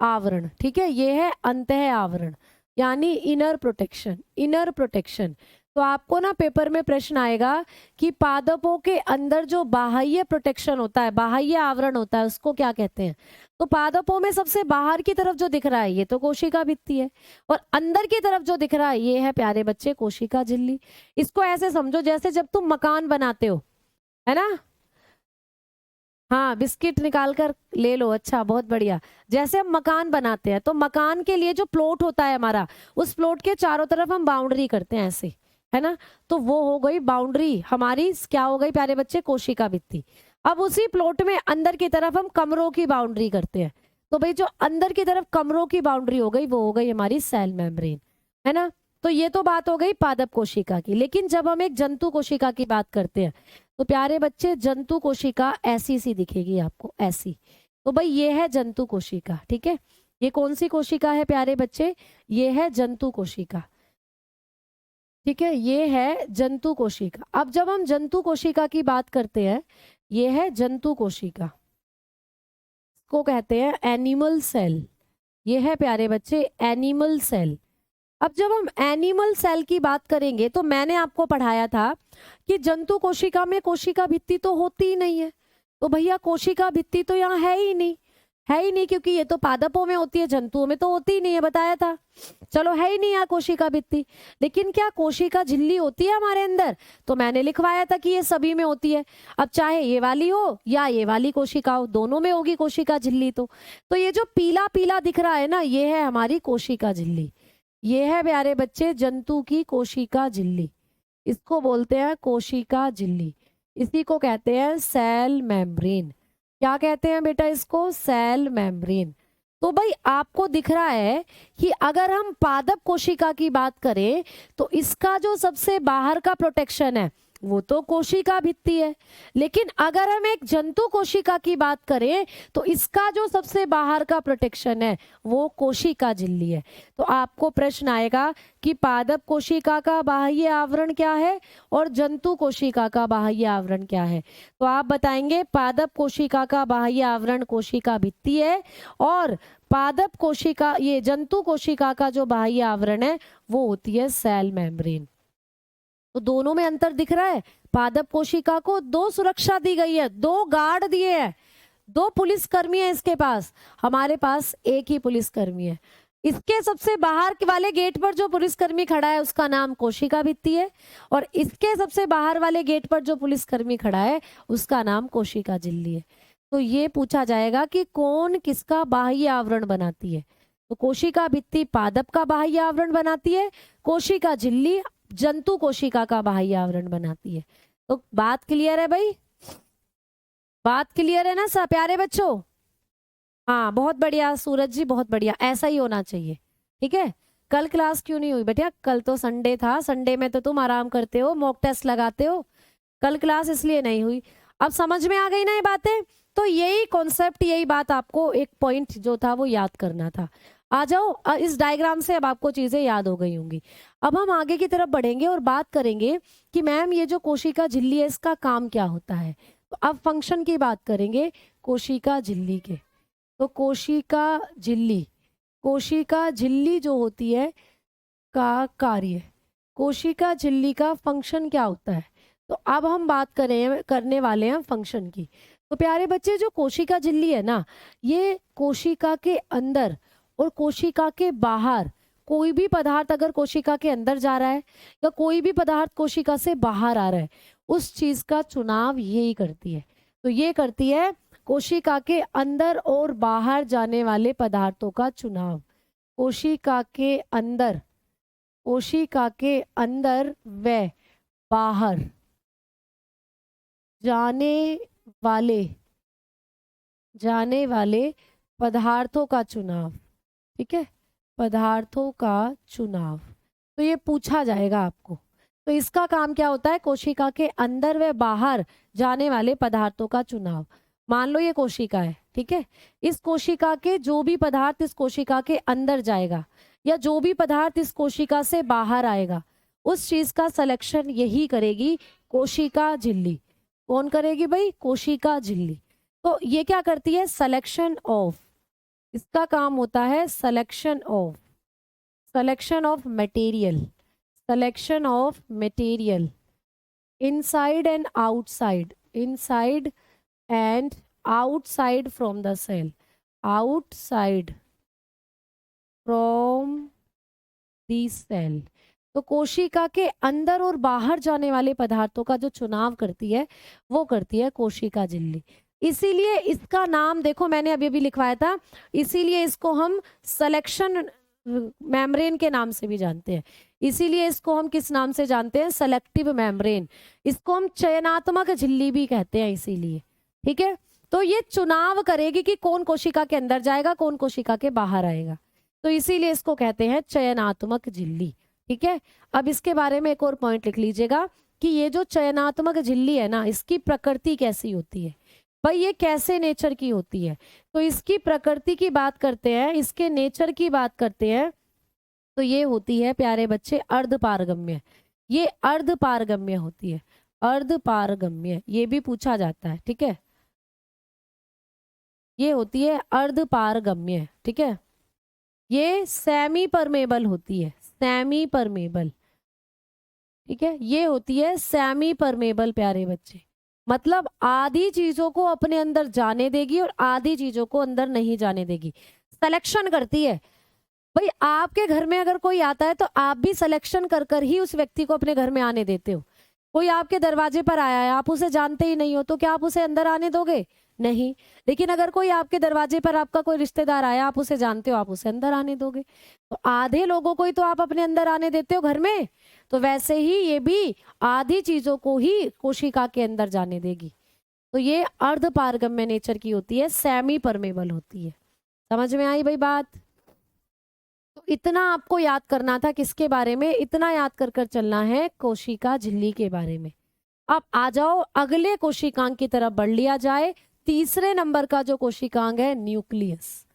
आवरण। ठीक है, ये है अंतः आवरण, यानी इनर प्रोटेक्शन। Inner protection. तो आपको ना पेपर में प्रश्न आएगा कि पादपों के अंदर जो बाह्य प्रोटेक्शन होता है, बाह्य आवरण होता है, उसको क्या कहते हैं? तो पादपों में सबसे बाहर की तरफ जो दिख रहा है ये तो कोशिका भित्ति है, और अंदर की तरफ जो दिख रहा है ये है प्यारे बच्चे कोशिका झिल्ली। इसको ऐसे समझो जैसे जब तुम मकान बनाते हो, है ना? हाँ, बिस्किट निकाल कर ले लो। अच्छा, बहुत बढ़िया। जैसे हम मकान बनाते हैं तो मकान के लिए जो प्लॉट होता है हमारा, उस प्लॉट के चारों तरफ हम बाउंड्री करते हैं ऐसे, है ना? तो वो हो गई बाउंड्री हमारी, क्या हो गई प्यारे बच्चे? कोशिका भित्ति। अब उसी प्लॉट में अंदर की तरफ हम कमरों की बाउंड्री करते हैं, तो भाई जो अंदर की तरफ कमरों की बाउंड्री हो गई वो हो गई हमारी सेल मेम्ब्रेन, है ना? तो ये तो बात हो गई पादप कोशिका की। लेकिन जब हम एक जंतु कोशिका की बात करते हैं तो प्यारे बच्चे जंतु कोशिका ऐसी सी दिखेगी आपको, ऐसी। तो भाई ये है जंतु कोशिका। ठीक है, ये कौन सी कोशिका है प्यारे बच्चे? ये है जंतु कोशिका। ठीक है, ये है जंतु कोशिका। अब जब हम जंतु कोशिका की बात करते हैं, ये है जंतु कोशिका, इसको कहते हैं एनिमल सेल। ये है प्यारे बच्चे एनिमल सेल। अब जब हम एनिमल सेल की बात करेंगे तो मैंने आपको पढ़ाया था कि जंतु कोशिका में कोशिका भित्ति तो होती ही नहीं है। तो भैया कोशिका भित्ति तो यहाँ है ही नहीं, है ही नहीं, क्योंकि ये तो पादपों में होती है, जंतुओं में तो होती ही नहीं है, बताया था। चलो, है ही नहीं यहाँ कोशिका भित्ति। लेकिन क्या कोशिका झिल्ली होती है हमारे अंदर? तो मैंने लिखवाया था कि ये सभी में होती है। अब चाहे ये वाली हो या ये वाली कोशिका हो, दोनों में होगी कोशिका झिल्ली। तो ये जो पीला पीला दिख रहा है ना, ये है हमारी कोशिका झिल्ली। ये है प्यारे बच्चे जंतु की कोशिका झिल्ली, इसको बोलते हैं कोशिका झिल्ली। इसी को कहते हैं सेल मेम्ब्रेन। क्या कहते हैं बेटा इसको? Cell membrane. तो भाई आपको दिख रहा है कि अगर हम पादप कोशिका की बात करें तो इसका जो सबसे बाहर का प्रोटेक्शन है वो तो कोशिका भित्ति है, लेकिन अगर हम एक जंतु कोशिका की बात करें तो इसका जो सबसे बाहर का प्रोटेक्शन है वो कोशिका झिल्ली है। तो आपको प्रश्न आएगा कि पादप कोशिका का बाह्य आवरण क्या है और जंतु कोशिका का बाह्य आवरण क्या है? तो आप बताएंगे पादप कोशिका का बाह्य आवरण कोशिका भित्ति है, और पादप कोशिका, ये जंतु कोशिका का जो बाह्य आवरण है वो होती है सेल मेम्ब्रेन। तो दोनों में अंतर दिख रहा है। पादप कोशिका को दो सुरक्षा दी गई है, दो गार्ड दिए हैं, दो पुलिसकर्मी है इसके पास, हमारे पास एक ही पुलिसकर्मी है। इसके सबसे बाहर के वाले गेट पर जो पुलिसकर्मी खड़ा है उसका नाम कोशिका भित्ति है, और इसके सबसे बाहर वाले गेट पर जो पुलिसकर्मी खड़ा है उसका नाम कोशिका झिल्ली है। तो ये पूछा जाएगा कि कौन किसका बाह्य आवरण बनाती है? तो कोशिका भित्ति पादप का बाह्य आवरण बनाती है, कोशिका झिल्ली जंतु कोशिका का बाह्य आवरण बनाती है। तो बात क्लियर है भाई? बात क्लियर है ना सब प्यारे बच्चों? हाँ, बहुत बढ़िया सूरज जी, बहुत बढ़िया, ऐसा ही होना चाहिए। ठीक है, कल क्लास क्यों नहीं हुई बेटा? कल तो संडे था, संडे में तो तुम आराम करते हो, मॉक टेस्ट लगाते हो, कल क्लास इसलिए नहीं हुई। अब समझ में आ गई ना ये बातें? तो यही कॉन्सेप्ट, यही बात आपको एक पॉइंट जो था वो याद करना था। आ जाओ, इस डायग्राम से अब आपको चीजें याद हो गई होंगी। अब हम आगे की तरफ बढ़ेंगे और बात करेंगे कि मैम ये जो कोशिका झिल्ली है इसका काम क्या होता है। तो अब फंक्शन की बात करेंगे कोशिका झिल्ली के। तो कोशिका झिल्ली जो होती है का कार्य, कोशिका झिल्ली का फंक्शन क्या होता है, तो अब हम बात करने वाले हैं फंक्शन की। तो प्यारे बच्चे जो कोशिका झिल्ली है ना, ये कोशिका के अंदर और कोशिका के बाहर कोई भी पदार्थ अगर कोशिका के अंदर जा रहा है या कोई भी पदार्थ कोशिका से बाहर आ रहा है, उस चीज का चुनाव यही करती है। तो ये करती है कोशिका के अंदर और बाहर जाने वाले पदार्थों का चुनाव। कोशिका के अंदर व बाहर जाने वाले पदार्थों का चुनाव। ठीक है, पदार्थों का चुनाव। तो ये पूछा जाएगा आपको। तो इसका काम क्या होता है? कोशिका के अंदर व बाहर जाने वाले पदार्थों का चुनाव। मान लो ये कोशिका है, ठीक है, इस कोशिका के जो भी पदार्थ इस कोशिका के अंदर जाएगा या जो भी पदार्थ इस कोशिका से बाहर आएगा, उस चीज का सिलेक्शन यही करेगी कोशिका झिल्ली। कौन करेगी भाई? कोशिका झिल्ली। तो ये क्या करती है? Selection of. इसका काम होता है selection of material inside and outside from the cell, तो कोशिका के अंदर और बाहर जाने वाले पदार्थों का जो चुनाव करती है वो करती है कोशिका झिल्ली। इसीलिए इसका नाम देखो मैंने अभी अभी लिखवाया था, इसीलिए इसको हम सिलेक्शन मेम्ब्रेन के नाम से भी जानते हैं। इसीलिए इसको हम किस नाम से जानते हैं? Selective membrane. इसको हम चयनात्मक झिल्ली भी कहते हैं इसीलिए। ठीक है, तो ये चुनाव करेगी कि कौन कोशिका के अंदर जाएगा, कौन कोशिका के बाहर आएगा। तो इसीलिए इसको कहते हैं चयनात्मक झिल्ली। ठीक है, अब इसके बारे में एक और पॉइंट लिख लीजिएगा कि ये जो चयनात्मक झिल्ली है ना, इसकी प्रकृति कैसी होती है भाई, ये कैसे नेचर की होती है। तो इसकी प्रकृति की बात करते हैं, इसके नेचर की बात करते हैं, तो ये होती है प्यारे बच्चे अर्धपारगम्य। ये अर्धपारगम्य होती है, अर्धपारगम्य, ये भी पूछा जाता है। ठीक है, ये होती है अर्धपारगम्य। ठीक है, ये सेमी परमेबल होती है, सेमी परमेबल। ठीक है, ये होती है सेमी परमेबल प्यारे बच्चे, मतलब आधी चीजों को अपने अंदर जाने देगी और आधी चीजों को अंदर नहीं जाने देगी। सिलेक्शन करती है भाई। आपके घर में अगर कोई आता है तो आप भी सिलेक्शन कर कर ही उस व्यक्ति को अपने घर में आने देते हो। कोई आपके दरवाजे पर आया है, आप उसे जानते ही नहीं हो, तो क्या आप उसे अंदर आने दोगे? नहीं। लेकिन अगर कोई आपके दरवाजे पर आपका कोई रिश्तेदार आया, आप उसे जानते हो, आप उसे अंदर आने दोगे। तो आधे लोगों को ही तो आप अपने अंदर आने देते हो घर में, तो वैसे ही ये भी आधी चीजों को ही कोशिका के अंदर जाने देगी। तो ये अर्धपारगम्य नेचर की होती है, सेमी परमेबल होती है। समझ में आई भाई बात? तो इतना आपको याद करना था किसके बारे में? इतना याद कर कर चलना है कोशिका झिल्ली के बारे में। अब आ जाओ अगले कोशिकांग की तरफ बढ़ लिया जाए। तीसरे नंबर का जो कोशिकांग है न्यूक्लियस।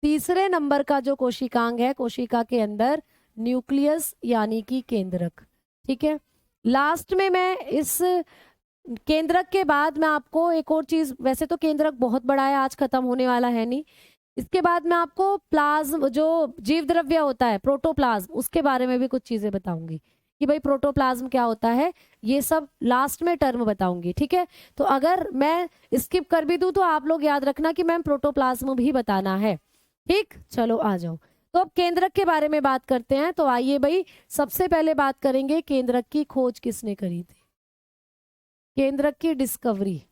तीसरे नंबर का जो कोशिकांग है कोशिका के अंदर न्यूक्लियस यानी कि केंद्रक। ठीक है, लास्ट में मैं इस केंद्रक के बाद मैं आपको एक और चीज, वैसे तो केंद्रक बहुत बड़ा है, आज खत्म होने वाला है नहीं, इसके बाद मैं आपको प्लाज्म जो जीव द्रव्य होता है प्रोटोप्लाज्म, उसके बारे में भी कुछ चीजें बताऊंगी कि भाई प्रोटोप्लाज्म क्या होता है, ये सब लास्ट में टर्म बताऊंगी। ठीक है, तो अगर मैं स्किप कर भी दूं तो आप लोग याद रखना कि मैम प्रोटोप्लाज्म भी बताना है। ठीक, चलो आ जाओ। तो अब केंद्रक के बारे में बात करते हैं। तो आइए भाई, सबसे पहले बात करेंगे केंद्रक की खोज किसने करी थी। केंद्रक की डिस्कवरी,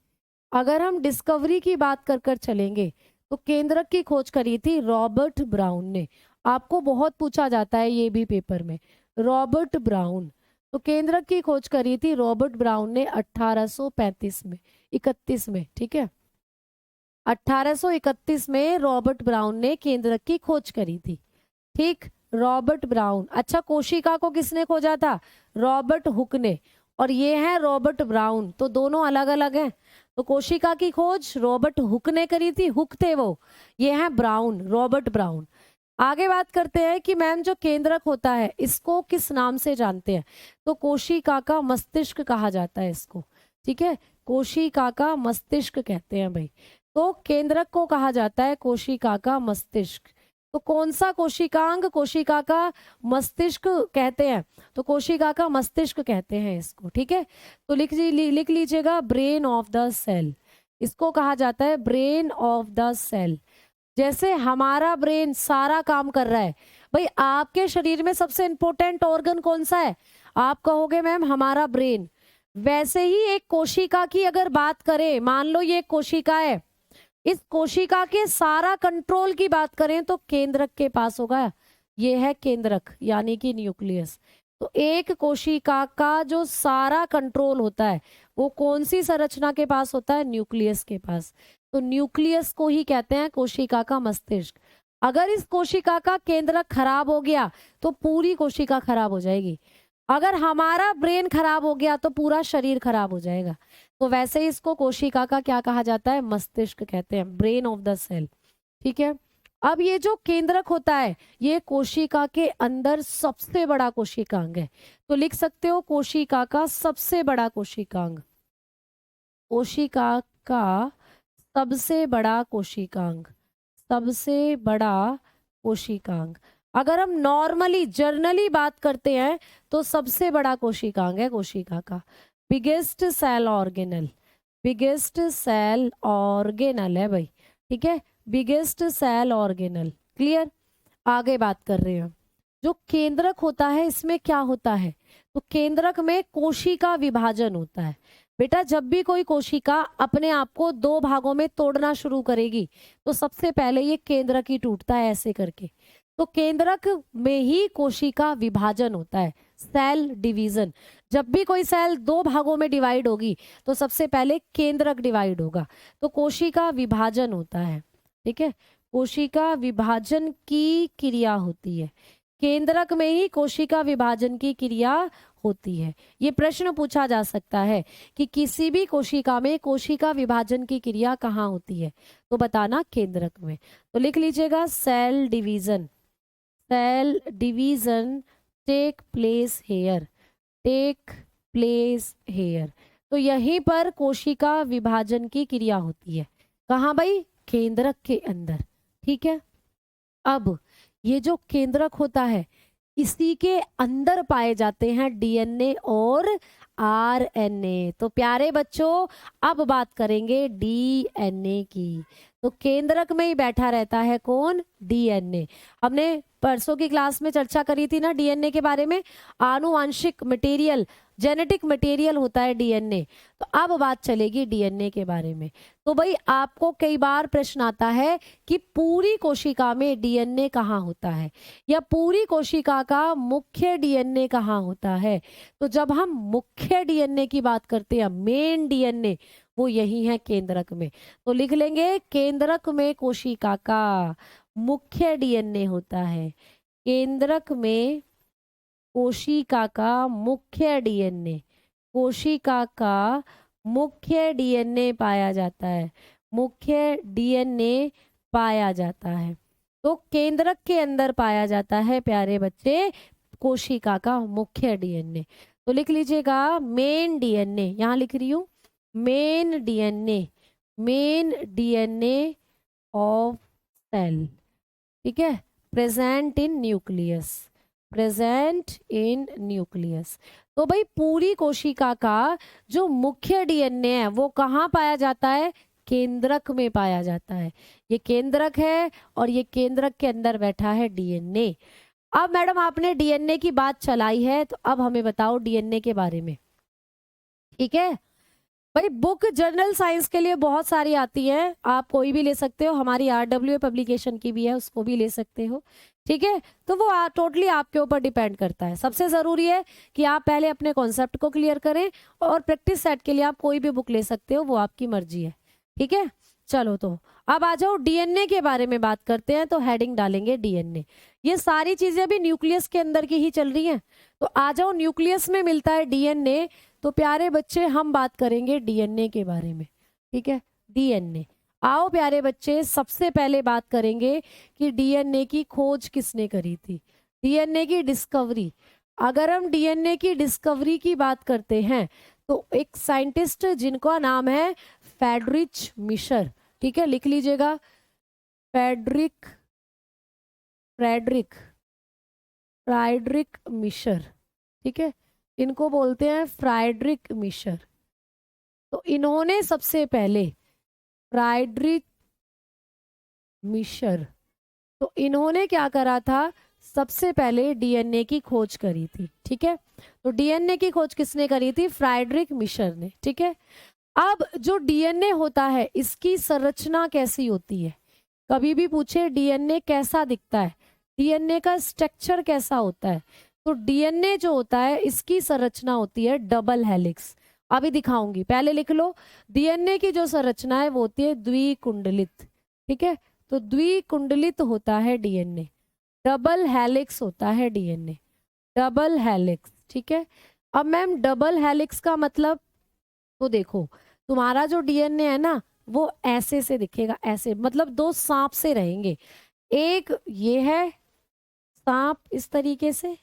अगर हम डिस्कवरी की बात कर कर चलेंगे तो केंद्रक की खोज करी थी रॉबर्ट ब्राउन ने। आपको बहुत पूछा जाता है ये भी पेपर में, रॉबर्ट ब्राउन। तो केंद्रक की खोज करी थी रॉबर्ट ब्राउन ने 1835 में, 31 में। ठीक है, 1831 में रॉबर्ट ब्राउन ने केंद्रक की खोज करी थी। ठीक, रॉबर्ट ब्राउन। अच्छा, कोशिका को किसने खोजा था? रॉबर्ट हुक ने। और ये है रॉबर्ट ब्राउन, तो दोनों अलग अलग हैं। तो कोशिका की खोज रॉबर्ट हुक ने करी थी, हुक थे वो, ये है ब्राउन, रॉबर्ट ब्राउन। आगे बात करते हैं कि मैम जो केंद्रक होता है इसको किस नाम से जानते हैं? तो कोशिका का मस्तिष्क कहा जाता है इसको। ठीक है, कोशिका का मस्तिष्क कहते हैं भाई। तो केंद्रक को कहा जाता है कोशिका का मस्तिष्क। तो कौन सा कोशिकांग कोशिका का मस्तिष्क कहते हैं? तो कोशिका का मस्तिष्क कहते हैं इसको। ठीक है, तो लिख लीजिएगा ब्रेन ऑफ द सेल, इसको कहा जाता है ब्रेन ऑफ द सेल। जैसे हमारा ब्रेन सारा काम कर रहा है, भाई आपके शरीर में सबसे इंपॉर्टेंट ऑर्गन कौन सा है? आप कहोगे मैम हमारा ब्रेन। वैसे ही एक कोशिका की अगर बात करें, मान लो ये एक कोशिका है, इस कोशिका के सारा कंट्रोल की बात करें तो केंद्रक के पास होगा। ये है केंद्रक यानी कि न्यूक्लियस। तो एक कोशिका का जो सारा कंट्रोल होता है वो कौन सी संरचना के पास होता है? न्यूक्लियस के पास। तो न्यूक्लियस को ही कहते हैं कोशिका का मस्तिष्क। अगर इस कोशिका का केंद्रक खराब हो गया तो पूरी कोशिका खराब हो जाएगी। अगर हमारा ब्रेन खराब हो गया तो पूरा शरीर खराब हो जाएगा। तो वैसे ही इसको कोशिका का क्या कहा जाता है? मस्तिष्क कहते हैं, ब्रेन ऑफ द सेल। ठीक है। अब ये जो केंद्रक होता है ये कोशिका के अंदर सबसे बड़ा कोशिकांग है। तो लिख सकते हो कोशिका का सबसे बड़ा कोशिकांग। कोशिका का सबसे बड़ा कोशिकांग, सबसे बड़ा कोशिकांग। अगर हम नॉर्मली जर्नली बात करते हैं तो सबसे बड़ा कोशिकांग है कोशिका का। Biggest cell organelle, biggest cell organelle है भाई। ठीक है, बिगेस्ट सेल ऑर्गेनल। क्लियर? आगे बात कर रहे हैं। जो केंद्रक होता है इसमें क्या होता है? तो केंद्रक में कोशिका विभाजन होता है। बेटा जब भी कोई कोशिका अपने आप को दो भागों में तोड़ना शुरू करेगी तो सबसे पहले ये केंद्रक ही टूटता है ऐसे करके। तो केंद्रक में ही कोशिका विभाजन होता है, सेल डिवीजन। जब भी कोई सेल दो भागों में डिवाइड होगी तो सबसे पहले केंद्रक डिवाइड होगा, तो कोशिका विभाजन होता है। ठीक है, कोशिका विभाजन की क्रिया होती है, केंद्रक में ही कोशिका विभाजन की क्रिया होती है। ये प्रश्न पूछा जा सकता है कि किसी भी कोशिका में कोशिका विभाजन की क्रिया कहाँ होती है? तो बताना केंद्रक में। तो लिख लीजिएगा cell division, cell division take place here, take place here. तो यहीं पर कोशिका विभाजन की क्रिया होती है। कहाँ भाई? केंद्रक के अंदर। ठीक है। अब ये जो केंद्रक होता है इसी के अंदर पाए जाते हैं डीएनए और आरएनए। तो प्यारे बच्चों अब बात करेंगे डीएनए की। तो केंद्रक में ही बैठा रहता है कौन? डीएनए। हमने परसों की क्लास में चर्चा करी थी ना डीएनए के बारे में। आनुवांशिक मटेरियल, जेनेटिक मटेरियल होता है डीएनए। तो अब बात चलेगी डीएनए के बारे में। तो भाई आपको कई बार प्रश्न आता है कि पूरी कोशिका में डीएनए कहाँ होता है या पूरी कोशिका का मुख्य डीएनए कहाँ होता है। तो जब हम मुख्य डीएनए की बात करते हैं, मेन डीएनए, वो यही है केंद्रक में। तो लिख लेंगे केंद्रक में कोशिका का मुख्य डीएनए होता है। केंद्रक में कोशिका का मुख्य डीएनए, कोशिका का मुख्य डीएनए पाया जाता है, मुख्य डीएनए पाया जाता है। तो केंद्रक के अंदर पाया जाता है प्यारे बच्चे कोशिका का मुख्य डीएनए। तो लिख लीजिएगा मेन डीएनए, यहाँ लिख रही हूँ main DNA, main DNA of cell. ठीक है, present in nucleus, present in nucleus. तो भाई पूरी कोशिका का जो मुख्य डीएनए है वो कहाँ पाया जाता है? केंद्रक में पाया जाता है। ये केंद्रक है और ये केंद्रक के अंदर बैठा है डीएनए। अब मैडम आपने डीएनए की बात चलाई है तो अब हमें बताओ डीएनए के बारे में। ठीक है भाई, बुक जनरल साइंस के लिए बहुत सारी आती है, आप कोई भी ले सकते हो, हमारी आरडब्ल्यूए पब्लिकेशन की भी है, उसको भी ले सकते हो। ठीक है, तो वो टोटली आपके ऊपर डिपेंड करता है। सबसे ज़रूरी है कि आप पहले अपने कॉन्सेप्ट को क्लियर करें और प्रैक्टिस सेट के लिए आप कोई भी बुक ले सकते हो, वो आपकी मर्जी है। ठीक है, चलो तो अब आ जाओ डीएनए के बारे में बात करते हैं। तो हेडिंग डालेंगे डीएनए। ये सारी चीज़ें भी न्यूक्लियस के अंदर की ही चल रही हैं। तो आ जाओ, न्यूक्लियस में मिलता है डीएनए। तो प्यारे बच्चे हम बात करेंगे डीएनए के बारे में। ठीक है, डीएनए। आओ प्यारे बच्चे, सबसे पहले बात करेंगे कि डीएनए की खोज किसने करी थी, डीएनए की डिस्कवरी। अगर हम डीएनए की डिस्कवरी की बात करते हैं तो एक साइंटिस्ट जिनका नाम है फ्रेडरिच मिशर। ठीक है, लिख लीजिएगा फ्रेडरिक फ्रेडरिक फ्रेडरिक मिशर। ठीक है, इनको बोलते हैं फ्रेडरिक मिशर। तो इन्होंने सबसे पहले फ्रेडरिक मिशर, तो इन्होंने क्या करा था? सबसे पहले डीएनए की खोज करी थी। ठीक है, तो डीएनए की खोज किसने करी थी? फ्रेडरिक मिशर ने। ठीक है, अब जो डीएनए होता है इसकी संरचना कैसी होती है? कभी भी पूछे डीएनए कैसा दिखता है, डीएनए का स्ट्रक्चर कैसा होता है, तो डीएनए जो होता है इसकी संरचना होती है डबल हेलिक्स। अभी दिखाऊंगी, पहले लिख लो। डीएनए की जो संरचना है वो होती है द्विकुंडलित। ठीक है, तो द्विकुंडलित होता है डीएनए, डबल हेलिक्स होता है डीएनए, डबल हेलिक्स। ठीक है, अब मैम डबल हेलिक्स का मतलब, तो देखो तुम्हारा जो डीएनए है ना वो ऐसे से दिखेगा, ऐसे, मतलब दो सांप से रहेंगे। एक ये है सांप इस तरीके से,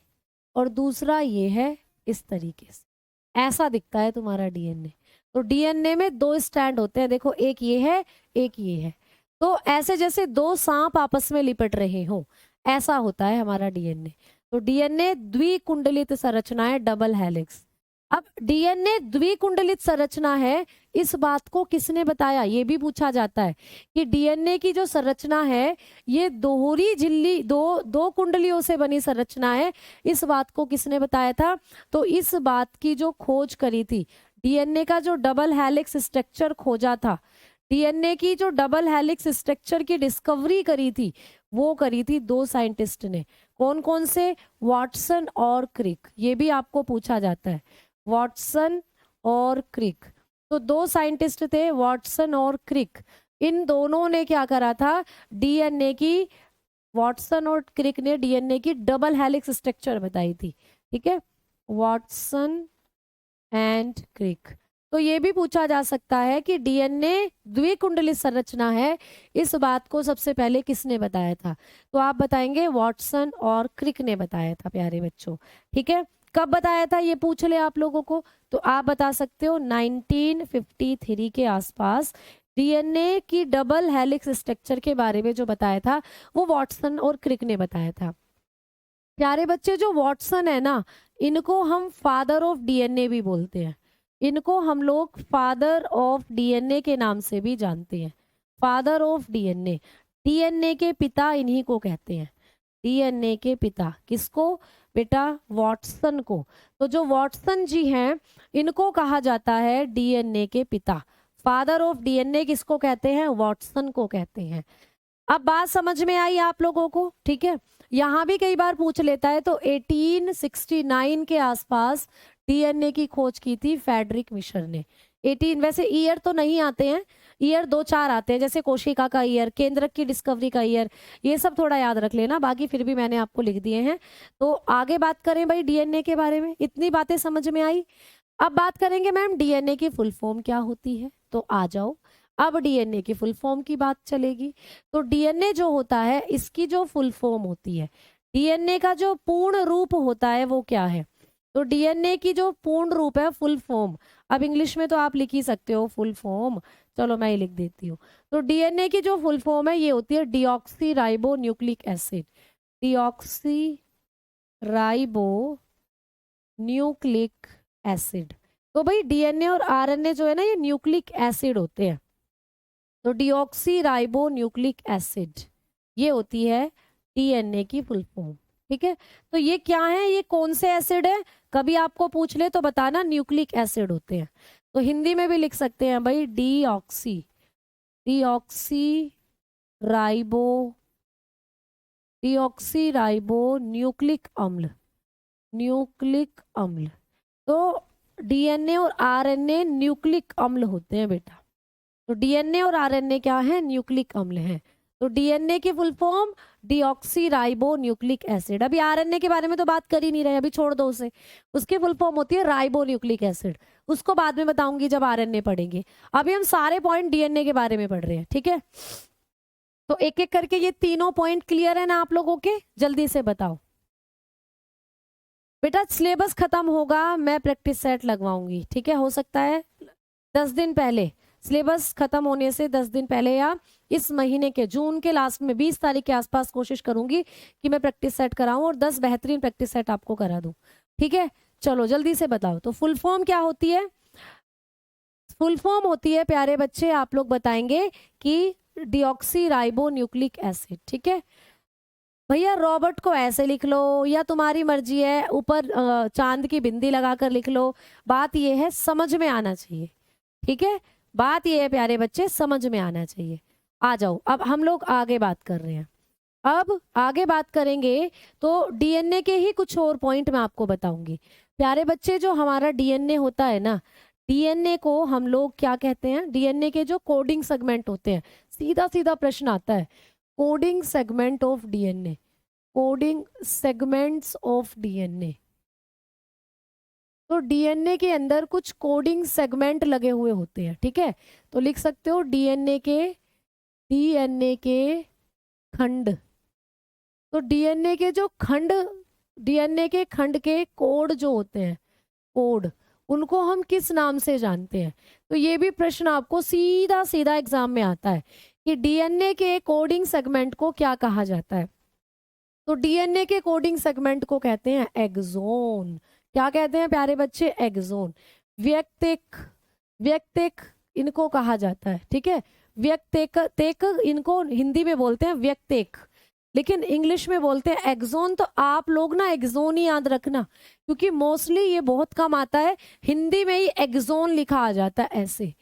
और दूसरा ये है इस तरीके से, ऐसा दिखता है तुम्हारा डीएनए। तो डीएनए में दो स्टैंड होते हैं, देखो एक ये है एक ये है, तो ऐसे जैसे दो सांप आपस में लिपट रहे हो, ऐसा होता है हमारा डीएनए। तो डीएनए द्विकुंडलित संरचना है, डबल हेलिक्स। अब डीएनए द्विकुंडलित संरचना है, इस बात को किसने बताया? ये भी पूछा जाता है कि डीएनए की जो संरचना है ये दोहरी झिल्ली, दो कुंडलियों से बनी संरचना है, इस बात को किसने बताया था? तो इस बात की जो खोज करी थी, डीएनए का जो डबल हेलिक्स स्ट्रक्चर खोजा था, डीएनए की जो डबल हेलिक्स स्ट्रक्चर की डिस्कवरी करी थी, वो करी थी दो साइंटिस्ट ने। कौन कौन से? वाटसन और क्रिक। ये भी आपको पूछा जाता है, वाटसन और क्रिक। तो दो साइंटिस्ट थे, वाटसन और क्रिक। इन दोनों ने क्या करा था? डीएनए की, वाटसन और क्रिक ने डीएनए की डबल हेलिक्स स्ट्रक्चर बताई थी। ठीक है, वाटसन एंड क्रिक। तो ये भी पूछा जा सकता है कि डीएनए द्विकुंडलित संरचना है, इस बात को सबसे पहले किसने बताया था? तो आप बताएंगे वाटसन और क्रिक ने बताया था प्यारे बच्चों। ठीक है, कब बताया था ये पूछ ले आप लोगों को, तो आप बता सकते हो 1953 के आसपास डीएनए की डबल हेलिक्स स्ट्रक्चर के बारे में जो बताया था वो वाटसन और क्रिक ने बताया था। प्यारे बच्चे, जो वाटसन है ना, इनको हम फादर ऑफ डीएनए भी बोलते हैं, इनको हम लोग फादर ऑफ डीएनए के नाम से भी जानते हैं। फादर ऑफ डीएनए, डीएनए के पिता इन्हीं को कहते हैं। डीएनए के पिता किसको? बेटा वाटसन को। तो जो वाटसन जी हैं इनको कहा जाता है डीएनए के पिता। फादर ऑफ डीएनए किसको कहते हैं? वाटसन को कहते हैं। अब बात समझ में आई आप लोगों को? ठीक है, यहाँ भी कई बार पूछ लेता है। तो 1869 के आसपास डीएनए की खोज की थी फ्रेडरिक मिशर ने। 18, वैसे ईयर तो नहीं आते हैं, ईयर 2-4 आते हैं, जैसे कोशिका का ईयर, केंद्रक की डिस्कवरी का ईयर, ये सब थोड़ा याद रख लेना, बाकी फिर भी मैंने आपको लिख दिए हैं। तो आगे बात करें भाई डीएनए के बारे में, इतनी बातें समझ में आई। अब बात करेंगे मैम डीएनए की फुल फॉर्म क्या होती है, तो आ जाओ, अब डीएनए की फुल फॉर्म की बात चलेगी। तो डीएनए जो होता है इसकी जो फुल फॉर्म होती है, डीएनए का जो पूर्ण रूप होता है वो क्या है? तो डीएनए की जो पूर्ण रूप है, फुल फॉर्म, अब इंग्लिश में तो आप लिख ही सकते हो फुल फॉर्म, चलो मैं ही लिख देती हूँ। तो डीएनए की जो फुल फॉर्म है ये होती है deoxy ribo nucleic acid. Deoxy ribo nucleic acid. तो भाई डीएनए और आरएनए जो है ना ये न्यूक्लिक एसिड होते हैं। तो डीऑक्सी राइबो न्यूक्लिक एसिड ये होती है डीएनए की फुल फॉर्म। ठीक है, तो ये क्या है, ये कौन से एसिड है? कभी आपको पूछ ले तो बताना न्यूक्लिक एसिड होते हैं। तो हिंदी में भी लिख सकते हैं भाई deoxy, deoxy ribo, deoxy ribo nucleic अम्ल, न्यूक्लिक अम्ल। तो डीएनए और आरएनए न्यूक्लिक अम्ल होते हैं बेटा। तो डीएनए और आरएनए क्या है? न्यूक्लिक अम्ल है। तो डीएनए की full form deoxy ribo nucleic acid. अभी आरएनए के बारे में तो बात कर ही नहीं रहे, अभी छोड़ दो उसे, उसकी फुल फॉर्म होती है राइबो न्यूक्लिक एसिड, उसको बाद में बताऊंगी जब आरएनए पढ़ेंगे। अभी हम सारे पॉइंट डीएनए के बारे में पढ़ रहे हैं। ठीक है, तो एक एक करके ये तीनों पॉइंट क्लियर है ना आप लोगों के? जल्दी से बताओ बेटा। सिलेबस खत्म होगा, मैं प्रैक्टिस सेट लगवाऊंगी। ठीक है, हो सकता है 10 दिन पहले, सिलेबस खत्म होने से 10 दिन पहले या इस महीने के जून के लास्ट में 20 तारीख के आसपास कोशिश करूंगी कि मैं प्रैक्टिस सेट कराऊं और 10 बेहतरीन प्रैक्टिस सेट आपको करा दूं। ठीक है, चलो जल्दी से बताओ। तो फुल फॉर्म क्या होती है? फुल फॉर्म होती है प्यारे बच्चे, आप लोग बताएंगे कि डीऑक्सी राइबो न्यूक्लिक एसिड। ठीक है, भैया रॉबर्ट को ऐसे लिख लो या तुम्हारी मर्जी है, ऊपर चांद की बिंदी लगाकर लिख लो। बात ये है समझ में आना चाहिए, ठीक है। बात ये है प्यारे बच्चे, समझ में आना चाहिए। आ जाओ, अब हम लोग आगे बात कर रहे हैं। अब आगे बात करेंगे तो डीएनए के ही कुछ और पॉइंट मैं आपको बताऊंगी। प्यारे बच्चे, जो हमारा डीएनए होता है ना, डीएनए को हम लोग क्या कहते हैं? डीएनए के जो कोडिंग सेगमेंट होते हैं, सीधा सीधा प्रश्न आता है, coding segment of DNA, coding segments of DNA. तो डीएनए के अंदर कुछ कोडिंग सेगमेंट लगे हुए होते हैं, ठीक है। तो लिख सकते हो डीएनए के खंड। तो डीएनए के जो खंड, डीएनए के खंड के कोड जो होते हैं, कोड, उनको हम किस नाम से जानते हैं? तो ये भी प्रश्न आपको सीधा सीधा एग्जाम में आता है कि डीएनए के कोडिंग सेगमेंट को क्या कहा जाता है। तो डीएनए के कोडिंग सेगमेंट को कहते हैं एक्सोन। क्या कहते हैं प्यारे बच्चे? एक्सोन। व्यक्तिक, व्यक्तिक इनको कहा जाता है, ठीक है। व्यक्तिक, तेक इनको हिंदी में बोलते हैं व्यक्तिक, लेकिन इंग्लिश में बोलते हैं एक्सोन। तो आप लोग ना एक्सोन ही याद रखना, क्योंकि मोस्टली ये बहुत कम आता है। हिंदी में ही एक्सोन लिखा आ जाता है ऐसे,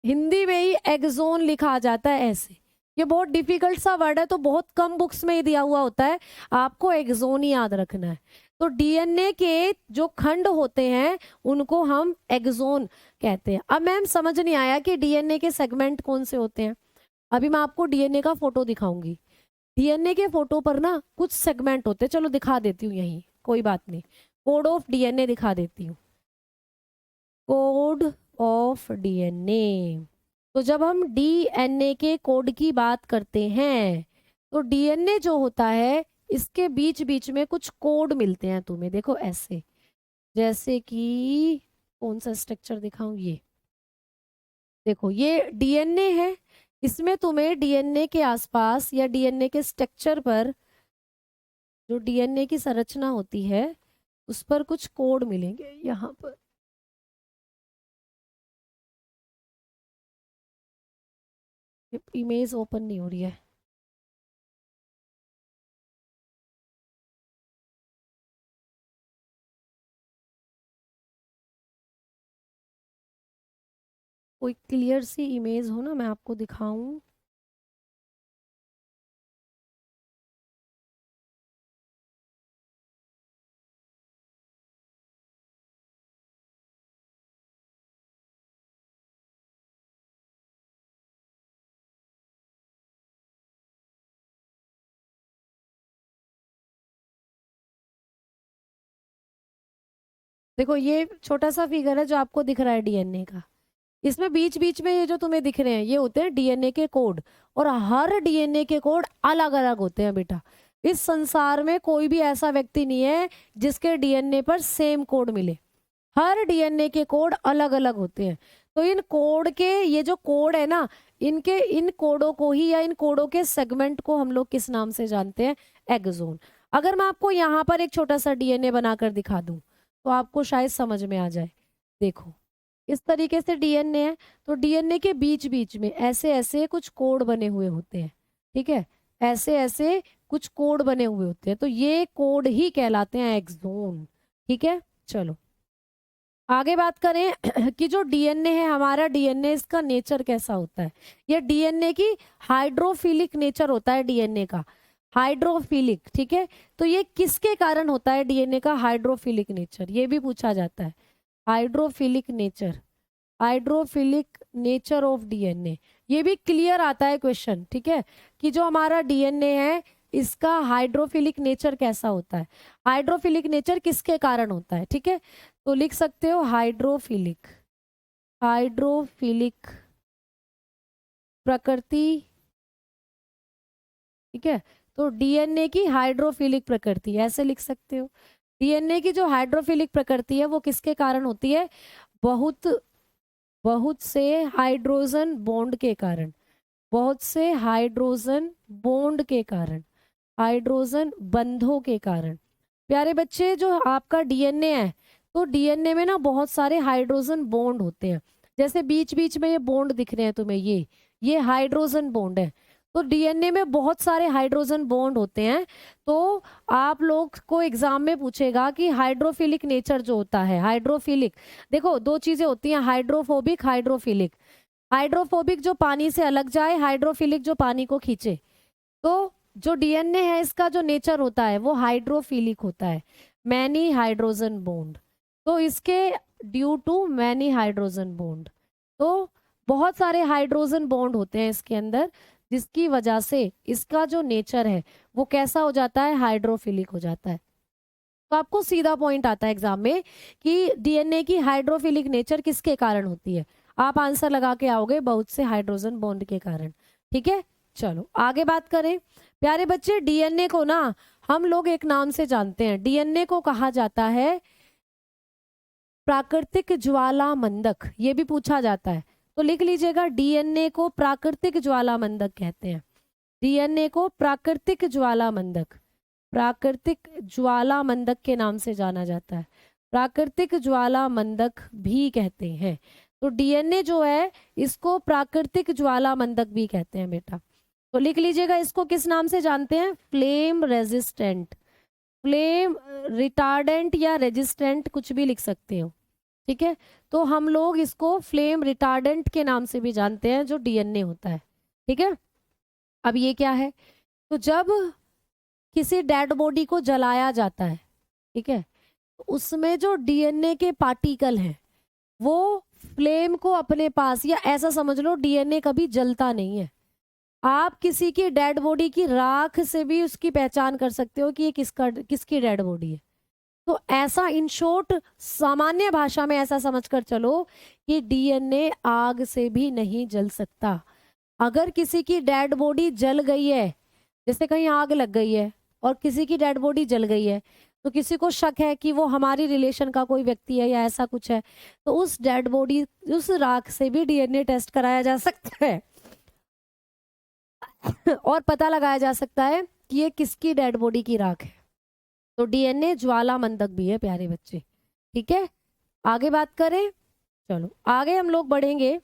हिंदी में ही एक्सोन लिखा आ जाता है ऐसे। ये बहुत डिफिकल्ट सा वर्ड है, तो बहुत कम बुक्स में ही दिया हुआ होता है, आपको एक्सोन ही याद रखना है। तो डीएनए के जो खंड होते हैं उनको हम एक्सोन कहते हैं। अब मैम समझ नहीं आया कि डीएनए के सेगमेंट कौन से होते हैं। अभी मैं आपको डीएनए का फोटो दिखाऊंगी। डीएनए के फोटो पर ना कुछ सेगमेंट होते हैं, चलो दिखा देती हूँ यहीं, कोई बात नहीं। कोड ऑफ डीएनए दिखा देती हूँ, कोड ऑफ डीएनए। तो जब हम डीएनए के कोड की बात करते हैं, तो डीएनए जो होता है इसके बीच बीच में कुछ कोड मिलते हैं तुम्हें, देखो ऐसे। जैसे कि कौन सा स्ट्रक्चर दिखाऊं, ये देखो, ये डीएनए है। इसमें तुम्हें डीएनए के आसपास या डीएनए के स्ट्रक्चर पर, जो डीएनए की संरचना होती है उस पर कुछ कोड मिलेंगे। यहाँ पर इमेज ओपन नहीं हो रही है, कोई क्लियर सी इमेज हो ना, मैं आपको दिखाऊं। देखो ये छोटा सा फिगर है जो आपको दिख रहा है डीएनए का। इसमें बीच बीच में ये जो तुम्हें दिख रहे हैं ये होते हैं डीएनए के कोड, और हर डीएनए के कोड अलग अलग होते हैं बेटा। इस संसार में कोई भी ऐसा व्यक्ति नहीं है जिसके डीएनए पर सेम कोड मिले, हर डीएनए के कोड अलग अलग होते हैं। तो इन कोड के, ये जो कोड है ना, इनके इन कोडों को ही या इन कोडों के सेगमेंट को हम लोग किस नाम से जानते हैं? एक्सोन। अगर मैं आपको यहाँ पर एक छोटा सा डीएनए बनाकर दिखा दूं तो आपको शायद समझ में आ जाए। देखो इस तरीके से डीएनए है, तो डीएनए के बीच बीच में ऐसे ऐसे कुछ कोड बने हुए होते हैं, ठीक है। ऐसे ऐसे कुछ कोड बने हुए होते हैं, तो ये कोड ही कहलाते हैं एक्सोन, ठीक है। चलो आगे बात करें कि जो डीएनए है हमारा, डीएनए इसका नेचर कैसा होता है? ये डीएनए की हाइड्रोफिलिक नेचर होता है डीएनए का, हाइड्रोफिलिक, ठीक है। तो ये किसके कारण होता है डीएनए का हाइड्रोफिलिक नेचर? ये भी पूछा जाता है, hydrophilic nature, hydrophilic nature of DNA. ये भी क्लियर आता है क्वेश्चन, ठीक है, कि जो हमारा डीएनए है इसका हाइड्रोफिलिक नेचर कैसा होता है, हाइड्रोफिलिक नेचर किसके कारण होता है, ठीक है। तो लिख सकते हो हाइड्रोफिलिक, हाइड्रोफिलिक प्रकृति, ठीक है। तो डीएनए की हाइड्रोफिलिक प्रकृति ऐसे लिख सकते हो। डीएनए की जो हाइड्रोफिलिक प्रकृति है वो किसके कारण होती है? बहुत बहुत से हाइड्रोजन बॉन्ड के कारण, बहुत से हाइड्रोजन बॉन्ड के कारण, हाइड्रोजन बंधों के कारण। प्यारे बच्चे जो आपका डीएनए है, तो डीएनए में ना बहुत सारे हाइड्रोजन बॉन्ड होते हैं। जैसे बीच बीच में ये बॉन्ड दिख रहे हैं तुम्हें, ये हाइड्रोजन बॉन्ड है। तो डीएनए में बहुत सारे हाइड्रोजन बॉन्ड होते हैं। तो आप लोग को एग्जाम में पूछेगा कि हाइड्रोफिलिक नेचर जो होता है, हाइड्रोफिलिक, देखो दो चीजें होती हैं, हाइड्रोफोबिक, हाइड्रोफिलिक। हाइड्रोफोबिक जो पानी से अलग जाए, हाइड्रोफिलिक जो पानी को खींचे। तो जो डीएनए है इसका जो नेचर होता है वो हाइड्रोफिलिक होता है, मैनी हाइड्रोजन बॉन्ड। तो इसके due to many hydrogen bond, तो बहुत सारे हाइड्रोजन बॉन्ड होते हैं इसके अंदर, जिसकी वजह से इसका जो नेचर है वो कैसा हो जाता है, हाइड्रोफिलिक हो जाता है। तो आपको सीधा पॉइंट आता है एग्जाम में कि डीएनए की हाइड्रोफिलिक नेचर किसके कारण होती है, आप आंसर लगा के आओगे बहुत से हाइड्रोजन बॉन्ड के कारण। ठीक है, चलो आगे बात करें। प्यारे बच्चे, डीएनए को ना हम लोग एक नाम से जानते हैं, डीएनए को कहा जाता है प्राकृतिक ज्वाला मंदक, ये भी पूछा जाता है, तो लिख लीजिएगा डीएनए को प्राकृतिक ज्वाला मंदक कहते हैं। डीएनए को प्राकृतिक ज्वाला मंदक, प्राकृतिक ज्वाला मंदक के नाम से जाना जाता है, प्राकृतिक ज्वाला मंदक भी कहते हैं। तो डीएनए जो है इसको प्राकृतिक ज्वाला मंदक भी कहते हैं बेटा। तो लिख लीजिएगा इसको किस नाम से जानते हैं, फ्लेम रेजिस्टेंट, फ्लेम रिटार्डेंट या रेजिस्टेंट कुछ भी लिख सकते हो। ठीक है, तो हम लोग इसको फ्लेम रिटार्डेंट के नाम से भी जानते हैं जो डीएनए होता है। ठीक है, अब ये क्या है, तो जब किसी डेड बॉडी को जलाया जाता है, ठीक है, तो उसमें जो डीएनए के पार्टिकल हैं वो फ्लेम को अपने पास, या ऐसा समझ लो डीएनए कभी जलता नहीं है। आप किसी की डेड बॉडी की राख से भी उसकी पहचान कर सकते हो कि ये किसकी डेड बॉडी है। तो ऐसा इन शॉर्ट सामान्य भाषा में ऐसा समझकर चलो कि डीएनए आग से भी नहीं जल सकता। अगर किसी की डेड बॉडी जल गई है, जैसे कहीं आग लग गई है और किसी की डेड बॉडी जल गई है, तो किसी को शक है कि वो हमारी रिलेशन का कोई व्यक्ति है या ऐसा कुछ है, तो उस डेड बॉडी, उस राख से भी डीएनए टेस्ट कराया जा सकता है और पता लगाया जा सकता है कि ये किसकी डेड बॉडी की राख है। तो डीएनए ज्वाला मंदक भी है प्यारे बच्चे। ठीक है, आगे बात करें, चलो आगे हम लोग बढ़ेंगे।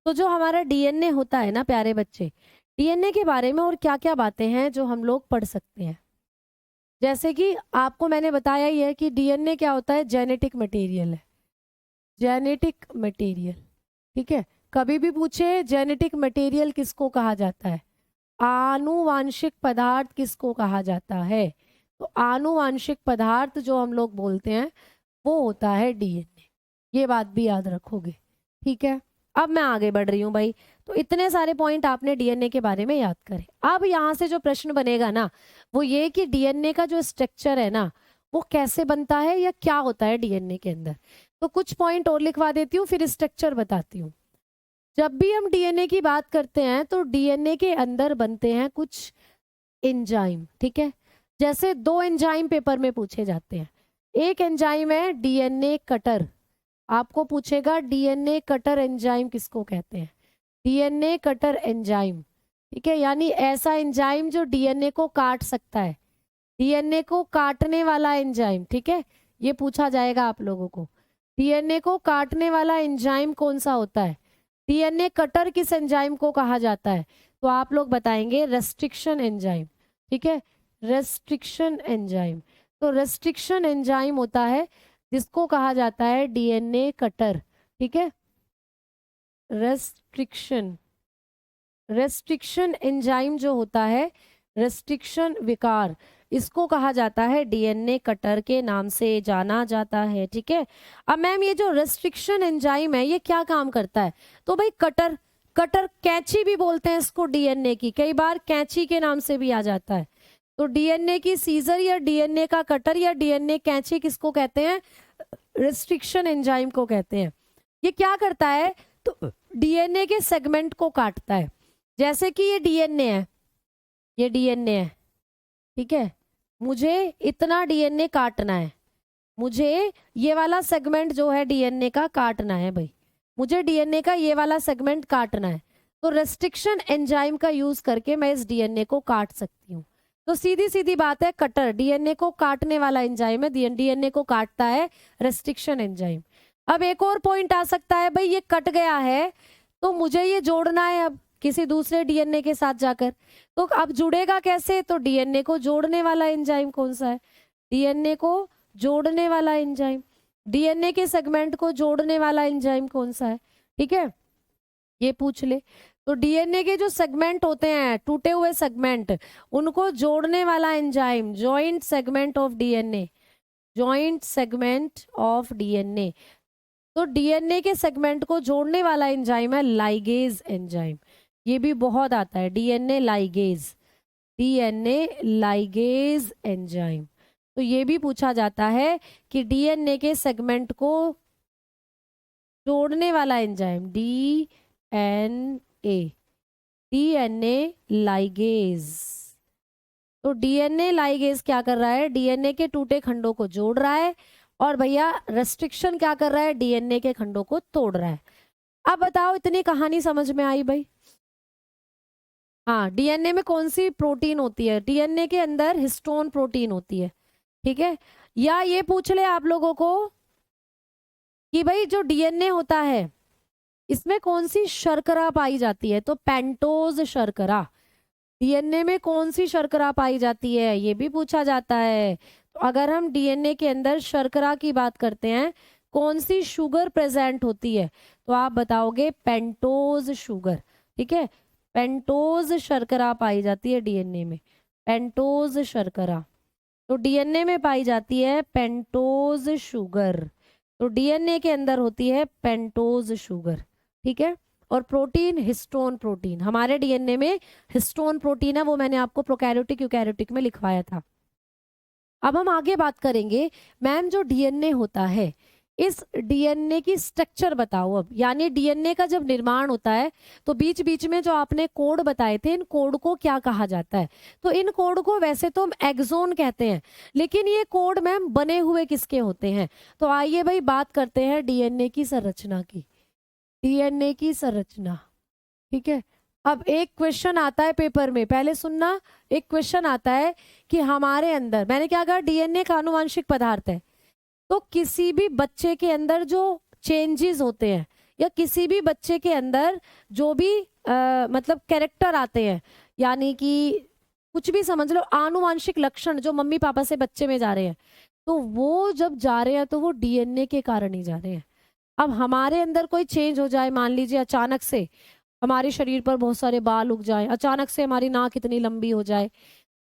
तो जो हमारा डीएनए होता है ना प्यारे बच्चे, डीएनए के बारे में और क्या क्या बातें हैं जो हम लोग पढ़ सकते हैं। जैसे कि आपको मैंने बताया ही है कि डीएनए क्या होता है, जेनेटिक मटेरियल है, जेनेटिक मटेरियल। ठीक है, कभी भी पूछे जेनेटिक मटेरियल किसको कहा जाता है, आनुवांशिक पदार्थ किसको कहा जाता है, तो आनुवांशिक पदार्थ जो हम लोग बोलते हैं वो होता है डीएनए, ये बात भी याद रखोगे। ठीक है, अब मैं आगे बढ़ रही हूँ भाई। तो इतने सारे पॉइंट आपने डीएनए के बारे में याद करे। अब यहाँ से जो प्रश्न बनेगा ना वो ये कि डीएनए का जो स्ट्रक्चर है ना वो कैसे बनता है या क्या होता है डीएनए के अंदर। तो कुछ पॉइंट और लिखवा देती हूँ, फिर स्ट्रक्चर बताती हूँ। जब भी हम डीएनए की बात करते हैं तो डीएनए के अंदर बनते हैं कुछ एंजाइम। ठीक है, जैसे दो एंजाइम पेपर में पूछे जाते हैं। एक एंजाइम है डीएनए कटर, आपको पूछेगा डीएनए कटर एंजाइम किसको कहते हैं, डीएनए कटर एंजाइम। ठीक है, यानी ऐसा एंजाइम जो डीएनए को काट सकता है, डीएनए को काटने वाला एंजाइम। ठीक है, ये पूछा जाएगा आप लोगों को, डीएनए को काटने वाला एंजाइम कौन सा होता है, डीएनए कटर किस एंजाइम को कहा जाता है, तो आप लोग बताएंगे रेस्ट्रिक्शन एंजाइम। ठीक है, रेस्ट्रिक्शन एंजाइम। तो रेस्ट्रिक्शन एंजाइम होता है जिसको कहा जाता है डीएनए कटर। ठीक है, रेस्ट्रिक्शन, रेस्ट्रिक्शन एंजाइम जो होता है, रेस्ट्रिक्शन विकार, इसको कहा जाता है डीएनए कटर के नाम से जाना जाता है। ठीक है, अब मैम ये जो रेस्ट्रिक्शन एंजाइम है ये क्या काम करता है, तो भाई कटर, कटर कैंची भी बोलते हैं इसको डीएनए की, कई बार कैंची के नाम से भी आ जाता है। तो डीएनए की सीजर या डीएनए का कटर या डीएनए कैंची किसको कहते हैं, रेस्ट्रिक्शन एंजाइम को कहते हैं। ये क्या करता है, तो डीएनए के सेगमेंट को काटता है। जैसे कि ये डीएनए है, ये डीएनए है, ठीक है, मुझे इतना डीएनए काटना है, मुझे ये वाला सेगमेंट जो है डीएनए का काटना है भाई, मुझे डीएनए का ये वाला सेगमेंट काटना है। तो रेस्ट्रिक्शन एंजाइम का यूज करके मैं इस डीएनए को काट सकती हूँ। तो सीधी सीधी बात है, कटर डीएनए को काटने वाला एंजाइम है, डीएनए को काटता है रेस्ट्रिक्शन एंजाइम। अब एक और पॉइंट आ सकता है, भाई ये कट गया है तो मुझे ये जोड़ना है, अब किसी दूसरे डीएनए के साथ जाकर। तो अब जुड़ेगा कैसे? तो डीएनए को जोड़ने वाला एंजाइम कौन सा है? डीएनए को जोड़ने वाला एंजाइम, डीएनए के सेगमेंट को जोड़ने वाला एंजाइम कौन सा है? ठीक है, ये पूछ ले। तो डीएनए के जो सेगमेंट होते हैं, टूटे हुए सेगमेंट, उनको जोड़ने वाला enzyme, joint segment of DNA, joint segment of DNA. तो डीएनए के सेगमेंट को जोड़ने वाला एंजाइम है लाइगेज एंजाइम। ये भी बहुत आता है, DNA ligase, DNA ligase enzyme. तो ये भी पूछा जाता है कि डीएनए के सेगमेंट को जोड़ने वाला एंजाइम, डीएनए, डीएनए लाइगेज। तो डीएनए लाइगेज क्या कर रहा है? डीएनए के टूटे खंडों को जोड़ रहा है, और भैया रेस्ट्रिक्शन क्या कर रहा है? डीएनए के खंडों को तोड़ रहा है। अब बताओ, इतनी कहानी समझ में आई भाई? हाँ, डीएनए में कौन सी प्रोटीन होती है? डीएनए के अंदर हिस्टोन प्रोटीन होती है, ठीक है। या ये पूछ ले आप लोगों को कि भाई जो डीएनए होता है, इसमें कौन सी शर्करा पाई जाती है? तो पेंटोज शर्करा। डीएनए में कौन सी शर्करा पाई जाती है? ये भी पूछा जाता है। तो अगर हम डीएनए के अंदर शर्करा की बात करते हैं, कौन सी शुगर प्रेजेंट होती है? तो आप बताओगे पेंटोज शुगर, ठीक है। पेंटोज शर्करा पाई जाती है डीएनए में, पेंटोज शर्करा। तो डीएनए में पाई जाती है पेंटोज शुगर। तो डीएनए के अंदर होती है पेंटोज शुगर, ठीक है। और प्रोटीन, हिस्टोन प्रोटीन। हमारे डीएनए में हिस्टोन प्रोटीन है, वो मैंने आपको प्रोकैरियोटिक यूकैरियोटिक में लिखवाया था। अब हम आगे बात करेंगे, मैम जो डीएनए होता है, इस डीएनए की स्ट्रक्चर बताओ अब। यानी डीएनए का जब निर्माण होता है तो बीच बीच में जो आपने कोड बताए थे, इन कोड को क्या कहा जाता है? तो इन कोड को वैसे तो हम एक्सोन कहते हैं, लेकिन ये कोड मैम बने हुए किसके होते हैं? तो आइए भाई बात करते हैं डीएनए की संरचना की, डीएनए की संरचना, ठीक है। अब एक क्वेश्चन आता है पेपर में, पहले सुनना। एक क्वेश्चन आता है कि हमारे अंदर, मैंने क्या कहा, डीएनए का आनुवांशिक पदार्थ है। तो किसी भी बच्चे के अंदर जो चेंजेस होते हैं, या किसी भी बच्चे के अंदर जो भी मतलब कैरेक्टर आते हैं, यानी कि कुछ भी समझ लो, आनुवांशिक लक्षण जो मम्मी पापा से बच्चे में जा रहे हैं, तो वो जब जा रहे हैं तो वो डीएनए के कारण ही जा रहे हैं। अब हमारे अंदर कोई चेंज हो जाए, मान लीजिए अचानक से हमारे शरीर पर बहुत सारे बाल उग जाए, अचानक से हमारी नाक इतनी लंबी हो जाए,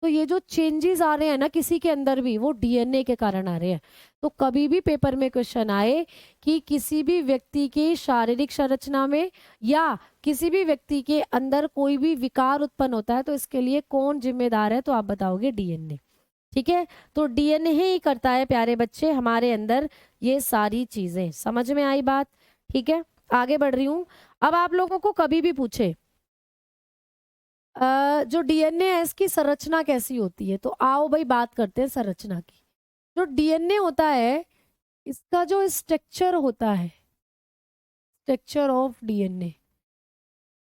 तो ये जो चेंजेस आ रहे हैं ना किसी के अंदर भी, वो डीएनए के कारण आ रहे हैं। तो कभी भी पेपर में क्वेश्चन आए कि किसी भी व्यक्ति की शारीरिक संरचना में या किसी भी व्यक्ति के अंदर कोई भी विकार उत्पन्न होता है, तो इसके लिए कौन जिम्मेदार है? तो आप बताओगे डीएनए, ठीक है। तो डीएनए ही करता है प्यारे बच्चे हमारे अंदर ये सारी चीजें। समझ में आई बात? ठीक है, आगे बढ़ रही हूं। अब आप लोगों को कभी भी पूछे जो डीएनए है इसकी संरचना कैसी होती है, तो आओ भाई बात करते हैं संरचना की। जो डीएनए होता है, इसका जो स्ट्रक्चर होता है, स्ट्रक्चर ऑफ डीएनए,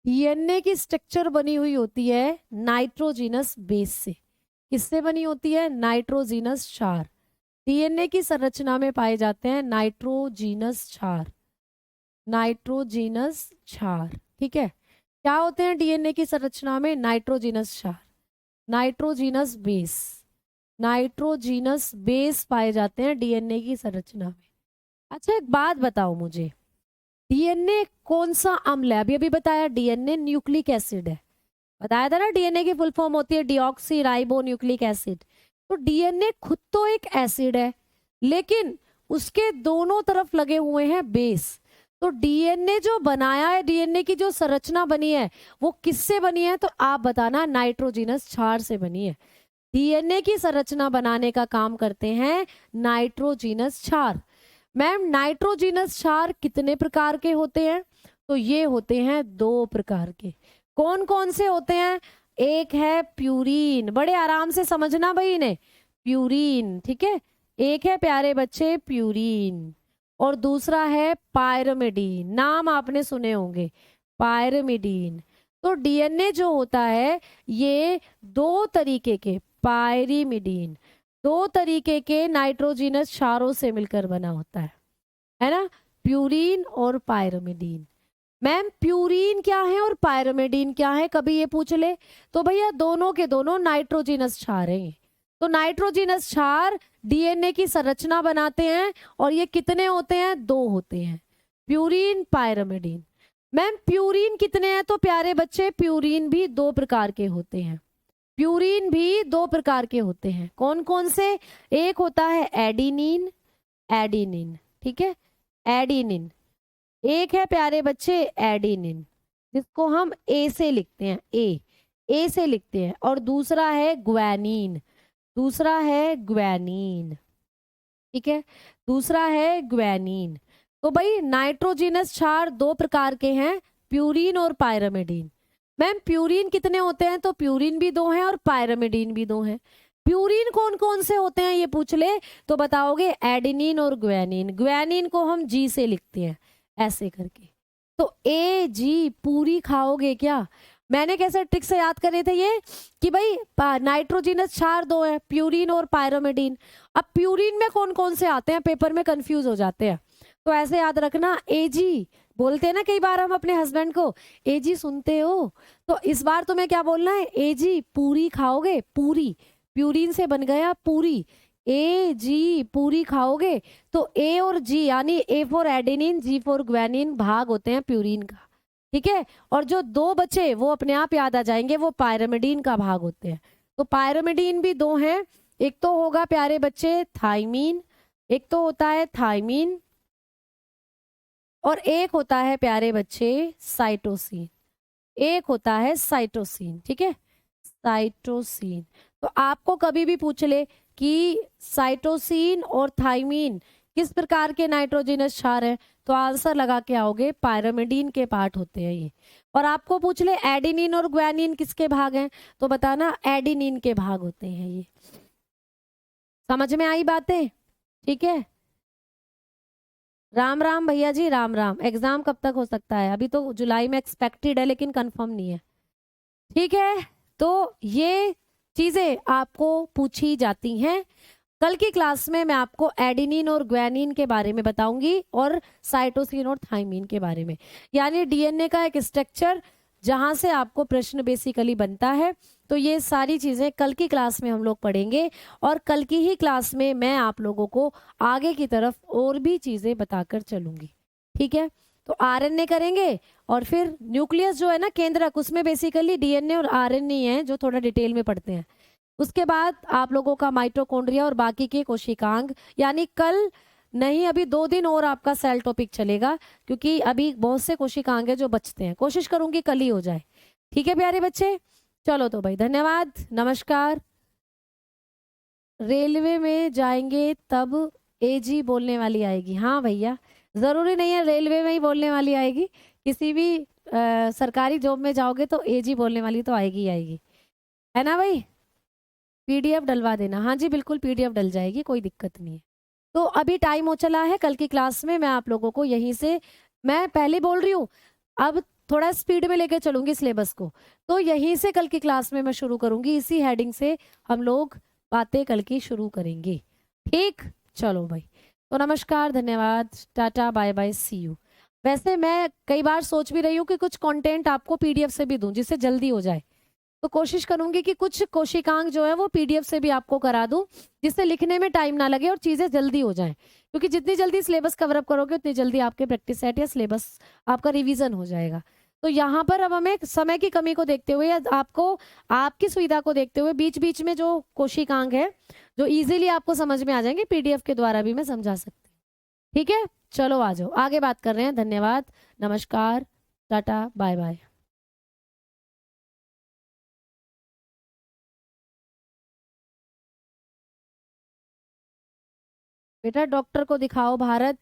डीएनए की स्ट्रक्चर बनी हुई होती है नाइट्रोजिनस बेस से। किससे बनी होती है? नाइट्रोजिनस क्षार। डीएनए की संरचना में पाए जाते हैं नाइट्रोजिनस क्षार, नाइट्रोजिनस क्षार, ठीक है। क्या होते हैं डीएनए की संरचना में? नाइट्रोजिनस क्षार, नाइट्रोजिनस बेस, नाइट्रोजिनस बेस पाए जाते हैं डीएनए की संरचना में। अच्छा एक बात बताओ मुझे, डीएनए कौन सा अम्ल है? अभी अभी बताया डीएनए न्यूक्लिक एसिड है, बताया था ना। डीएनए की फुल फॉर्म होती है डीऑक्सी राइबो न्यूक्लिक एसिड। तो डीएनए खुद तो एक एसिड है, लेकिन उसके दोनों तरफ लगे हुए हैं बेस। तो डीएनए जो बनाया है, डीएनए की जो संरचना बनी है, वो किससे बनी है? तो आप बताना, नाइट्रोजिनस क्षार से बनी है। डीएनए की संरचना बनाने का काम करते हैं नाइट्रोजिनस क्षार। मैम नाइट्रोजिनस क्षार कितने प्रकार के होते हैं? तो ये होते हैं 2 प्रकार के। कौन कौन से होते हैं? एक है प्यूरीन, बड़े आराम से समझना भाई इन्हें, प्यूरीन, ठीक है। एक है प्यारे बच्चे प्यूरीन, और दूसरा है पायरमिडीन। नाम आपने सुने होंगे, पायरमिडीन। तो डीएनए जो होता है ये 2 तरीके के, पायरीमिडीन, 2 तरीके के नाइट्रोजिनस क्षारों से मिलकर बना होता है ना, प्यूरीन और पायरमिडीन। मैम प्यूरीन क्या है और पायरिमिडीन क्या है, कभी ये पूछ ले तो भैया दोनों के दोनों नाइट्रोजिनस क्षार हैं। तो नाइट्रोजिनस क्षार डीएनए की संरचना बनाते हैं और ये कितने होते हैं, 2 होते हैं, प्यूरीन पायरिमिडीन। मैम प्यूरीन कितने हैं, तो प्यारे बच्चे प्यूरीन भी 2 प्रकार के होते हैं, प्यूरीन भी 2 प्रकार के होते हैं। कौन कौन से, एक होता है एडिनिन, एडिनिन, ठीक है, एडिनिन, एक है प्यारे बच्चे एडिनिन जिसको हम ए से लिखते हैं, ए से लिखते हैं, और दूसरा है ग्वानिन, दूसरा है ग्वानिन, ठीक है, दूसरा है ग्वानिन। तो भाई नाइट्रोजिनस क्षार 2 प्रकार के हैं, प्यूरीन और पायरिमिडीन। मैम प्यूरीन कितने होते हैं, तो प्यूरीन भी 2 हैं और पायरिमिडीन भी 2 हैं। प्यूरीन कौन कौन से होते हैं ये पूछ ले तो बताओगे एडिनिन और ग्वानिन, ग्वानिन को हम जी से लिखते हैं ऐसे करके। तो ए जी पूरी खाओगे क्या, मैंने कैसे ट्रिक से याद करे थे ये कि भाई नाइट्रोजिनस क्षार 2 है, प्यूरीन और पायरिमिडीन। अब प्यूरीन में कौन कौन से आते हैं, पेपर में कंफ्यूज हो जाते हैं, तो ऐसे याद रखना एजी बोलते हैं ना कई बार हम अपने हस्बैंड को, एजी सुनते हो, तो इस बार तुम्हें क्या बोलना है, एजी पूरी खाओगे, पूरी प्यूरीन से बन गया पूरी, ए जी पूरी खाओगे। तो ए और जी यानी A for adenine G for guanine भाग होते हैं प्यूरीन का, ठीक है, और जो 2 बचे वो अपने आप याद आ जाएंगे, वो पायरिमिडीन का भाग होते हैं। तो पायरिमिडीन भी 2 हैं, एक तो होगा प्यारे बच्चे थाइमीन, एक तो होता है थाइमीन, और एक होता है प्यारे बच्चे साइटोसिन, एक होता है साइटोसिन, ठीक है, साइटोसिन। तो आपको कभी भी पूछ ले कि साइटोसिन और थाइमीन किस प्रकार के नाइट्रोजिनस क्षार हैं, तो आंसर लगा के आओगे पायरिमिडीन के पार्ट होते हैं ये। और आपको पूछ ले एडिनिन और ग्वानिन किसके भाग हैं, तो बताना एडिनिन के भाग होते हैं ये। समझ में आई बातें, ठीक है, राम राम भैया जी, राम राम। एग्जाम कब तक हो सकता है, अभी तो जुलाई में एक्सपेक्टेड है लेकिन कंफर्म नहीं है, ठीक है। तो ये चीजें आपको पूछी जाती हैं। कल की क्लास में मैं आपको एडिनिन और ग्वानिन के बारे में बताऊंगी और साइटोसिन और थाइमीन के बारे में, यानी डीएनए का एक स्ट्रक्चर जहां से आपको प्रश्न बेसिकली बनता है। तो ये सारी चीजें कल की क्लास में हम लोग पढ़ेंगे, और कल की ही क्लास में मैं आप लोगों को आगे की तरफ और भी चीजें बताकर चलूंगी, ठीक है। तो आरएनए करेंगे और फिर न्यूक्लियस जो है ना केंद्रक, उसमें बेसिकली डीएनए और आरएनए है जो थोड़ा डिटेल में पढ़ते हैं। उसके बाद आप लोगों का माइटोकॉन्ड्रिया और बाकी के कोशिकांग, यानी कल नहीं अभी 2 दिन और आपका सेल टॉपिक चलेगा, क्योंकि अभी बहुत से कोशिकांग है जो बचते हैं, कोशिश करूंगी कल ही हो जाए, ठीक है प्यारे बच्चे। चलो तो भाई धन्यवाद, नमस्कार। रेलवे में जाएंगे तब एजी बोलने वाली आएगी, हाँ भैया जरूरी नहीं है रेलवे में ही बोलने वाली आएगी, किसी भी सरकारी जॉब में जाओगे तो एजी बोलने वाली तो आएगी ही आएगी, है ना भाई। पीडीएफ डलवा देना, हाँ जी बिल्कुल पीडीएफ डल जाएगी, कोई दिक्कत नहीं है। तो अभी टाइम हो चला है, कल की क्लास में मैं आप लोगों को यहीं से, मैं पहले बोल रही हूँ अब थोड़ा स्पीड में लेके चलूंगी सिलेबस को, तो यहीं से कल की क्लास में मैं शुरू करूंगी, इसी हेडिंग से हम लोग बातें कल की शुरू करेंगे, ठीक। चलो भाई, तो नमस्कार, धन्यवाद, tata bye bye, see you. वैसे मैं कई बार सोच भी रही हूँ कि कुछ कंटेंट आपको पीडीएफ से भी दूं जिससे जल्दी हो जाए, तो कोशिश करूंगी कि कुछ कोशिकांग जो है वो पीडीएफ से भी आपको करा दूं, जिससे लिखने में टाइम ना लगे और चीजें जल्दी हो जाएं, क्योंकि जितनी जल्दी सिलेबस कवर अप करोगे उतनी जल्दी आपके प्रैक्टिस सेट या सिलेबस आपका रिवीजन हो जाएगा। तो यहाँ पर अब हमें समय की कमी को देखते हुए या आपको आपकी सुविधा को देखते हुए बीच बीच में जो कोशिकांग है जो इजीली आपको समझ में आ जाएंगे पीडीएफ के द्वारा भी मैं समझा सकती हूँ, ठीक है। चलो आ जाओ, आगे बात कर रहे हैं। धन्यवाद, नमस्कार, टाटा बाय बाय। बेटा डॉक्टर को दिखाओ भारत।